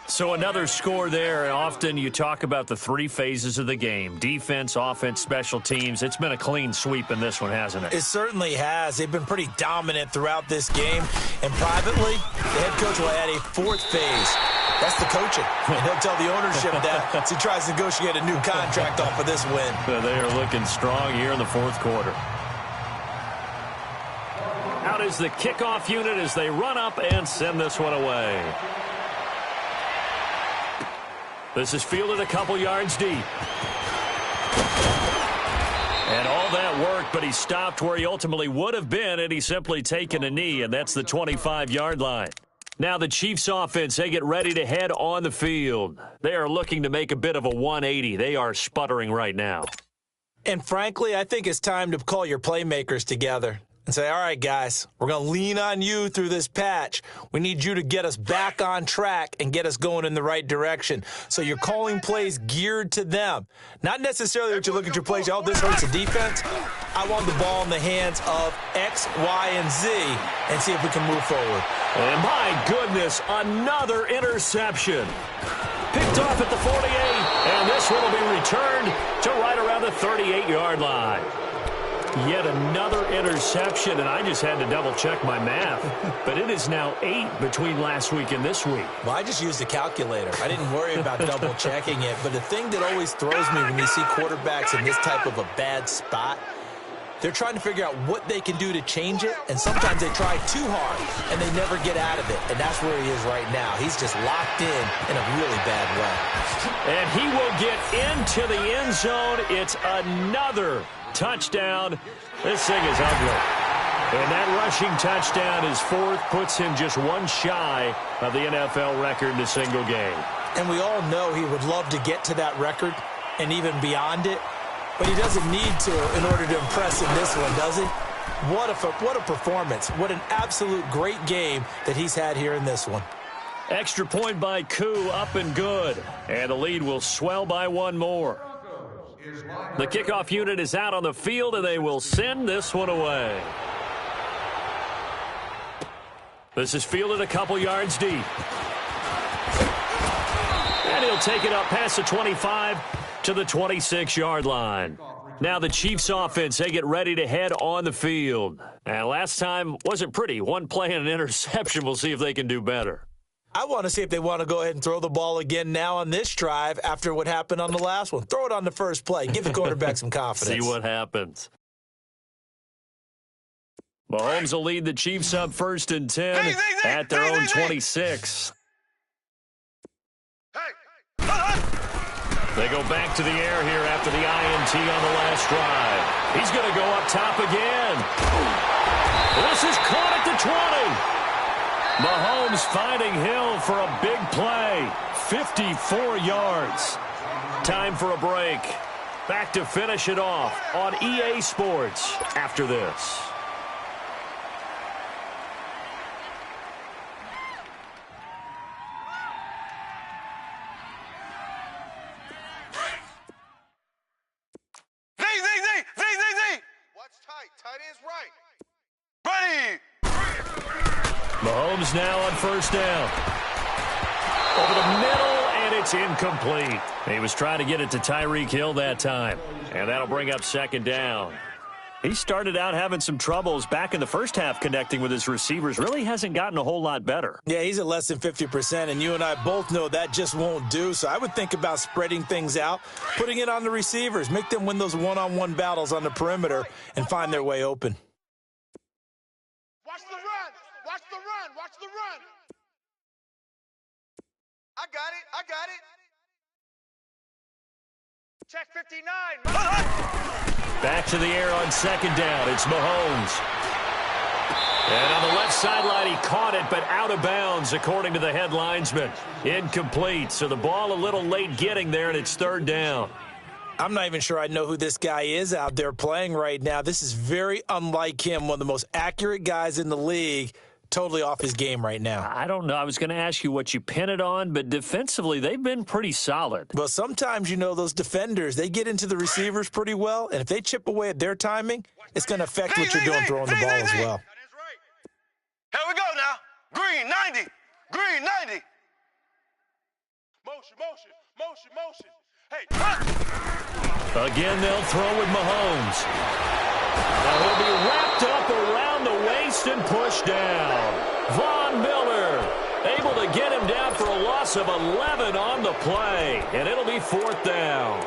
So another score there. Often you talk about the 3 phases of the game: defense, offense, special teams. It's been a clean sweep in this one, hasn't it? It certainly has. They've been pretty dominant throughout this game. And privately, the head coach will add a 4th phase. That's the coaching. And he'll tell the ownership that as he tries to negotiate a new contract off of this win. They are looking strong here in the 4th quarter. Out is the kickoff unit as they run up and send this one away. This is fielded a couple yards deep. And all that worked, but he stopped where he ultimately would have been had he simply taken a knee, and that's the 25-yard line. Now the Chiefs offense, they get ready to head on the field. They are looking to make a bit of a 180. They are sputtering right now. And frankly, I think it's time to call your playmakers together and say, all right, guys, we're going to lean on you through this patch. We need you to get us back on track and get us going in the right direction. So you're calling plays geared to them. Not necessarily that you look at your plays, oh, this hurts the defense. I want the ball in the hands of X, Y, and Z and see if we can move forward. And my goodness, another interception. Picked off at the 48, and this one will be returned to right around the 38-yard line. Yet another interception, and I just had to double-check my math. But it is now 8 between last week and this week. Well, I just used a calculator. I didn't worry about double-checking it. But the thing that always throws me when you see quarterbacks in this type of a bad spot They're trying to figure out what they can do to change it, and sometimes they try too hard, and they never get out of it, and that's where he is right now. He's just locked in a really bad way. And he will get into the end zone. It's another touchdown. This thing is ugly. And that rushing touchdown is fourth, puts him just one shy of the NFL record in a single game. And we all know he would love to get to that record and even beyond it, but he doesn't need to in order to impress in this one, does he? What a performance. What an absolute great game that he's had here in this one. Extra point by Koo, up and good. And the lead will swell by one more. The kickoff unit is out on the field, and they will send this one away. This is fielded a couple yards deep. And he'll take it up past the 25 to the 26-yard line. Now the Chiefs offense, they get ready to head on the field. And last time wasn't pretty. One play and an interception. We'll see if they can do better. I want to see if they want to go ahead and throw the ball again now on this drive after what happened on the last one. Throw it on the first play. Give the quarterback some confidence. See what happens. Mahomes will lead the Chiefs up 1st and 10 at their own 26. They go back to the air here after the INT on the last drive. He's going to go up top again. This is caught at the 20. Mahomes finding Hill for a big play. 54 yards. Time for a break. Back to finish it off on EA Sports after this. Mahomes now on first down. Over the middle, and it's incomplete. He was trying to get it to Tyreek Hill that time, and that'll bring up 2nd down. He started out having some troubles back in the first half connecting with his receivers. Really hasn't gotten a whole lot better. Yeah, he's at less than 50%, and you and I both know that just won't do. So I would think about spreading things out, putting it on the receivers, make them win those one-on-one battles on the perimeter, and find their way open. Watch the run. Watch the run. Watch the run. I got it. I got it. Check 59. Back to the air on 2nd down. It's Mahomes. And on the left sideline, he caught it, but out of bounds, according to the head linesman. Incomplete. So the ball a little late getting there, and it's 3rd down. I'm not even sure I know who this guy is out there playing right now. This is very unlike him, one of the most accurate guys in the league. Totally off his game right now. I don't know. I was going to ask you what you pin it on, but defensively, they've been pretty solid. Well, sometimes, you know, those defenders, they get into the receivers pretty well, and if they chip away at their timing, it's going to affect what you're doing throwing the ball as well. Here we go now. Green 90. Green 90. Motion, motion, motion, motion. Hey, again, they'll throw with Mahomes. Now he'll be wrapped up around the waist and pushed down. Von Miller able to get him down for a loss of 11 on the play, and it'll be 4th down.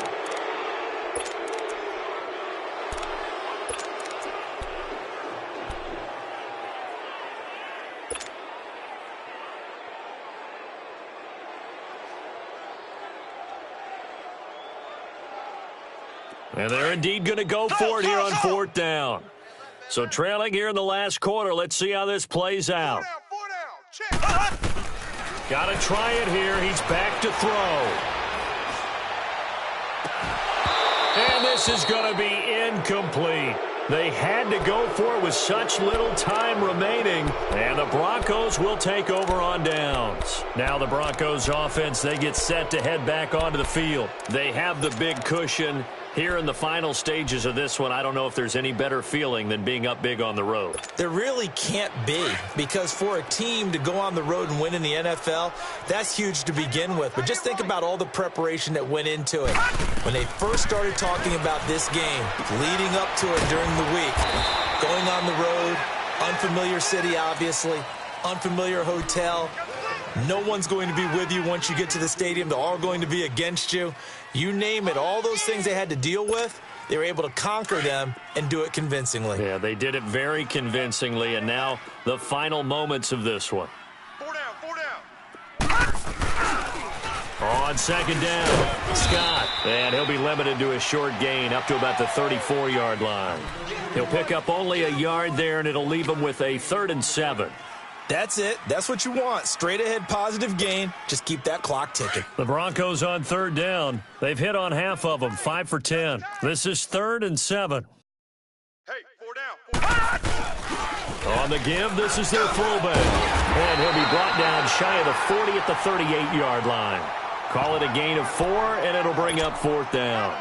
And they're indeed going to go for it here on 4th down. So trailing here in the last quarter. Let's see how this plays out. Got to try it here. He's back to throw. And this is going to be incomplete. They had to go for it with such little time remaining. And the Broncos will take over on downs. Now the Broncos offense, they get set to head back onto the field. They have the big cushion. Here in the final stages of this one, I don't know if there's any better feeling than being up big on the road. There really can't be, because for a team to go on the road and win in the NFL, that's huge to begin with. But just think about all the preparation that went into it. When they first started talking about this game, leading up to it during the week, going on the road, unfamiliar city, obviously, unfamiliar hotel. No one's going to be with you once you get to the stadium. They're all going to be against you. You name it, all those things they had to deal with, they were able to conquer them and do it convincingly. Yeah, they did it very convincingly, and now the final moments of this one. 4 down, 4 down. On second down, Scott, and he'll be limited to a short gain up to about the 34-yard line. He'll pick up only a yard there, and it'll leave him with a 3rd and 7. That's it. That's what you want. Straight ahead, positive gain. Just keep that clock ticking. The Broncos on 3rd down. They've hit on half of them, 5 for 10. This is 3rd and 7. Hey, 4 down, 4 down. On the give, this is their fullback. And he'll be brought down shy of the 40 at the 38-yard line. Call it a gain of 4, and it'll bring up 4th down.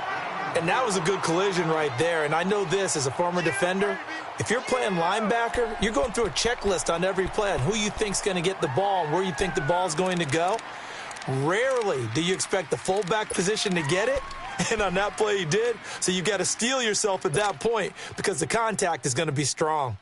And that was a good collision right there. And I know this as a former defender. If you're playing linebacker, you're going through a checklist on every play on who you think's going to get the ball and where you think the ball's going to go. Rarely do you expect the fullback position to get it. And on that play, he did. So you've got to steel yourself at that point because the contact is going to be strong.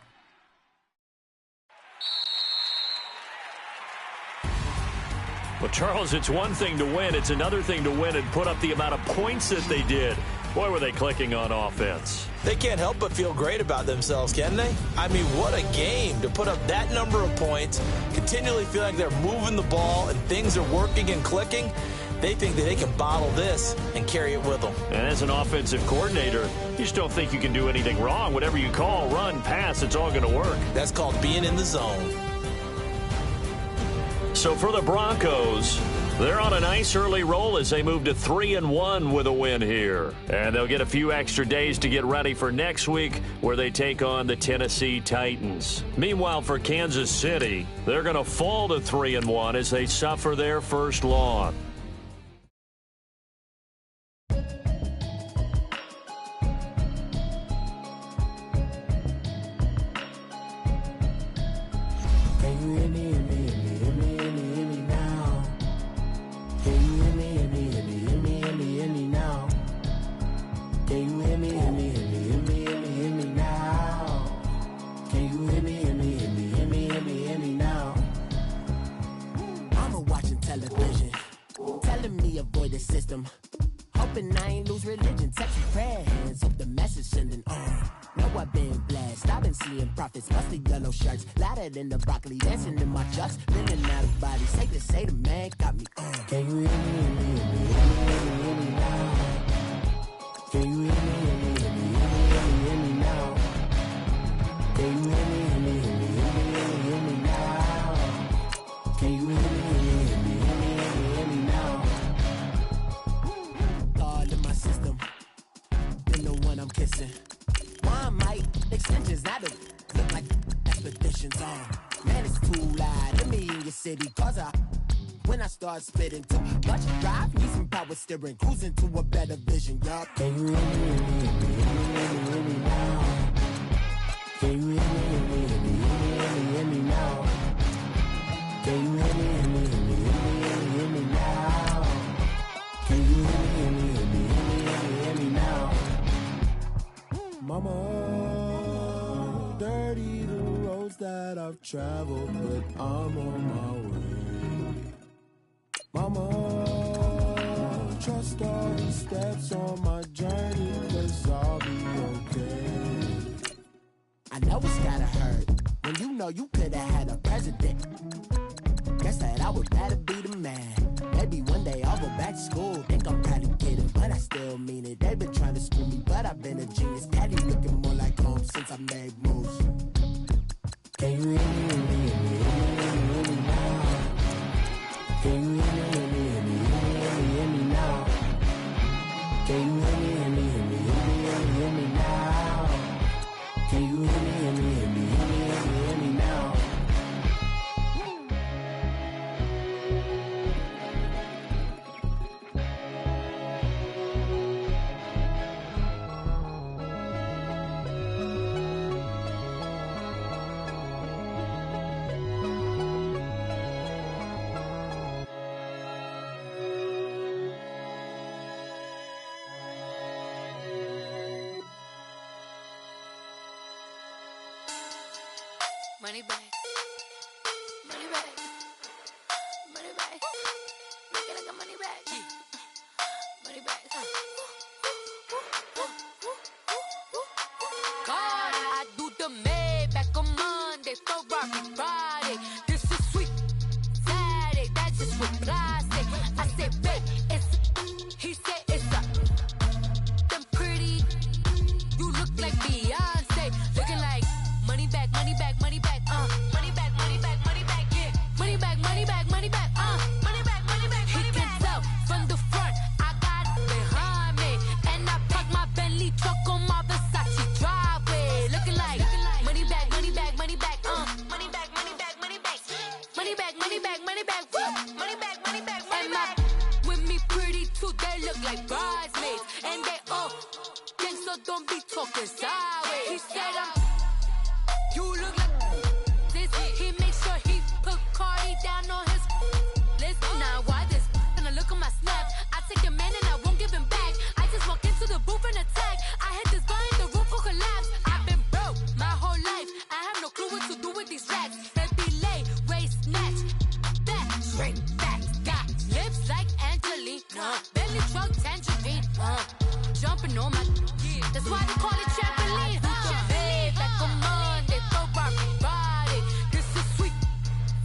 Well, Charles, it's one thing to win. It's another thing to win and put up the amount of points that they did. Boy, were they clicking on offense. They can't help but feel great about themselves, can they? I mean, what a game to put up that number of points, continually feel like they're moving the ball and things are working and clicking. They think that they can bottle this and carry it with them. And as an offensive coordinator, you just don't think you can do anything wrong. Whatever you call, run, pass, it's all going to work. That's called being in the zone. So for the Broncos, they're on a nice early roll as they move to 3-1 with a win here. And they'll get a few extra days to get ready for next week where they take on the Tennessee Titans. Meanwhile, for Kansas City, they're going to fall to 3-1 as they suffer their first loss. Hoping I ain't lose religion, touching prayers, hope the message sending on. Know I've been blessed, I've been seeing prophets, musty yellow shirts, louder than the broccoli, dancing in my chucks, living out of body, safe to say the man got me on. Can you hear me, hear me, hear me, hear me now? Can you hear me, hear me, hear me, hear me now? Can you hear me, hear me, hear me, hear me now? Can you hear me, hear me, hear me, hear me now? All in my system, been the one I'm kissing. One might extensions, now they look like expeditions on. Man, it's too loud. Let me in your city, cause when I start spitting too much drive, need some power steering, cruising to a better vision, y'all. Can you hear me, hear me, hear me, hear me now? Can you hear me, hear me, hear me, hear me now? Can you hear me, hear me, hear me, hear me now? Can you hear me, hear me, hear me, hear me now? Mama, dirty the roads that I've traveled, but I'm on my way. Mama, trust all the steps on my journey, 'cause I'll be okay. I know it's gotta hurt when you know you could've had a president. Guess that I would rather be the man. Maybe one day I'll go back to school. Think I'm kinda kidding, but I still mean it. They've been trying to school me, but I've been a genius. Daddy looking more like home since I made moves. Can you hear me, hear me, hear me, hear me now? Can you hear me, hear me, hear me, hear me now? Can you hear me, hear me, hear me, hear me now? Can you hear me, hear me, hear me, hear me now? Money back, money back, money back. Make it like a money back, money back. like bridesmaids. And they all think so, don't be talking sideways. He said, you look like this. He makes sure he put Cardi down on his list. Now why this? Gonna look on my snap. I take a man and I won't give him back. I just walk into the booth and attack. I hit this guy in the roof will collapse. I've been broke my whole life. I have no clue what to do with these rats. Heavy lay, waist snatch, back, straight back. Got lips like Angelina, belly truck tangerine. Jumping on my, that's why they call it trampoline. Trampoline, back on Monday, throw body. This is sweet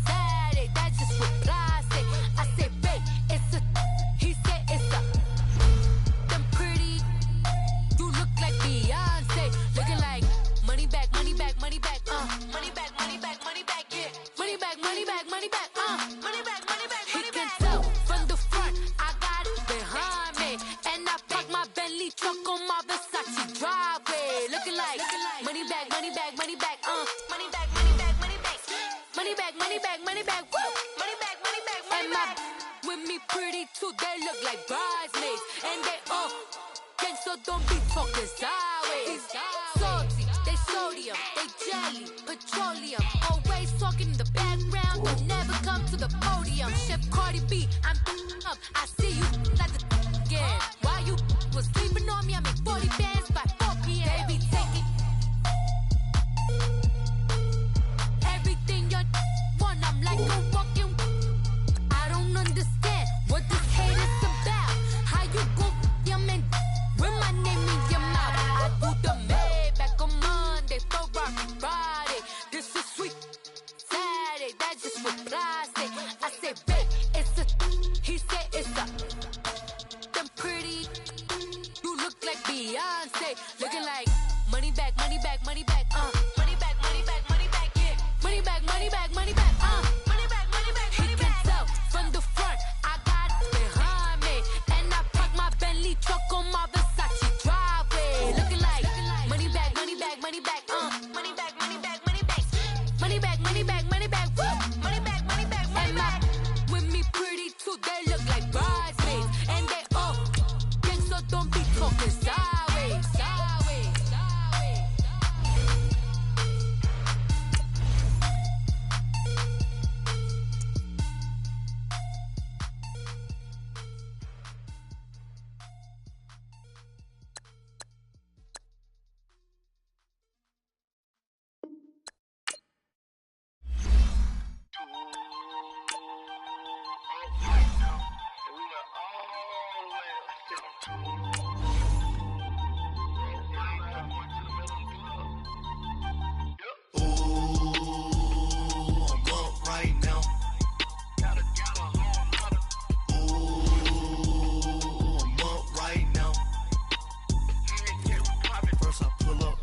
Saturday, that's just what plastic. I say, babe, it's a, he said it's a. Them pretty, you look like Beyonce, looking like money back, money back, money back, money back, money back, money back, yeah, money back, money back, money back, money back, money back. He can tell from the front, I got it behind me, and I park my Bentley truck on my Versace driveway, looking like money back, money back, money back, money back, money back, money back, money back, money back, money back, woo, money back, money back, money back. With me pretty too, they look like bridesmaids, and they all gang, so don't be talking sideways. Salty, they sodium, they jelly, petroleum, always talking in the background, don't never come to the podium. Chef Cardi B, I'm up, I see you like the again. While you was sleeping on me, I make 40 bands by 4 p.m. Baby, take it. Everything you want, I'm like a walking. I don't understand what this hate is about. How you go, your man, with my name in your mouth. I do the Maybach on Monday, throw Friday. This is sweet Saturday, that's just what plastic. I say, babe, it's a, he said it's a. Them pretty, you look like Beyonce, looking like money back, money back, money back, money back, money back, money back, yeah, money back, money back, money back, money back, money back. He can tell from the front, I got it behind me, and I park my Bentley truck on my Versace driveway, looking like money back, money back, money back, money back, money back, money back, money back, money back, money back, woo, money back, money back, money back. With me pretty too, they look like bridesmaids, and they all gang, so don't be talking sideways, sideways, sideways.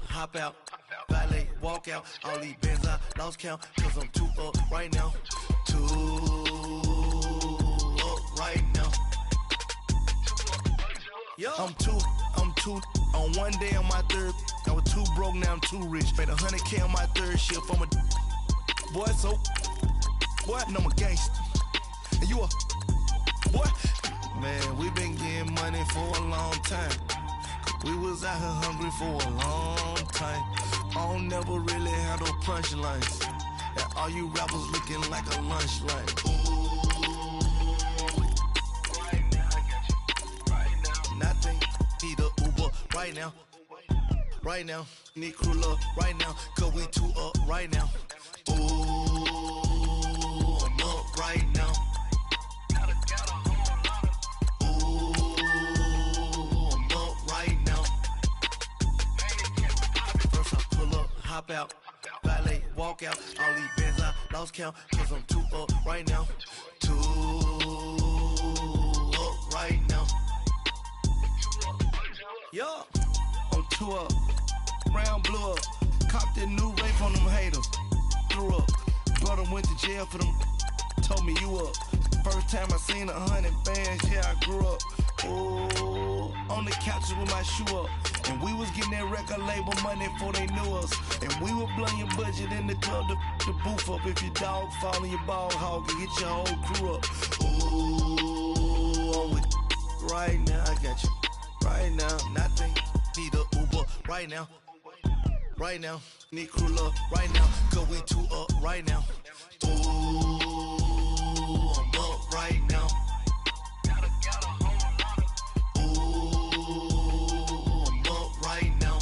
Hop out, valet, walk out. All these bands I lost count, cause I'm too up right now. Too up right now. Yo. I'm too on one day on my third. I was too broke, now I'm too rich. Made 100K on my third shift. I'm a boy, so boy, and I'm a gangster. And you a boy. Man, we been getting money for a long time. We was out here hungry for a long time. I don't never really handle punchlines. And all you rappers looking like a lunch line. Right now, I got you. Right now. Nothing. Need a Uber right now. Right now. Need crew love right now. Cause we too up right now. Ooh, I'm up right now. Hop out, valet, walk out. All these bands I lost count, cause I'm too up right now. Too up right now. Yo, I'm too up. Round blew up. Copped that new rape on them haters. Threw up. Brother went to jail for them. Told me you up. First time I seen 100 bands, yeah, I grew up. Ooh, on the couches with my shoe up. And we was getting that record label money before they knew us. And we were blowing your budget in the club to the booth up. If your dog fall in your ball hog and get your whole crew up. Ooh, I'm with right now. I got you right now. Nothing. Need a Uber right now. Right now. Need crew up right now. Cause we two up right now. Ooh, I'm up right now. Ooh, I'm up right now.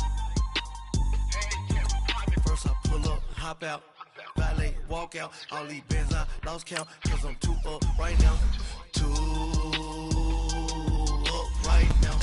First I pull up, hop out. Valet, walk out. All these bands I lost count. Cause I'm two up right now. Two up right now.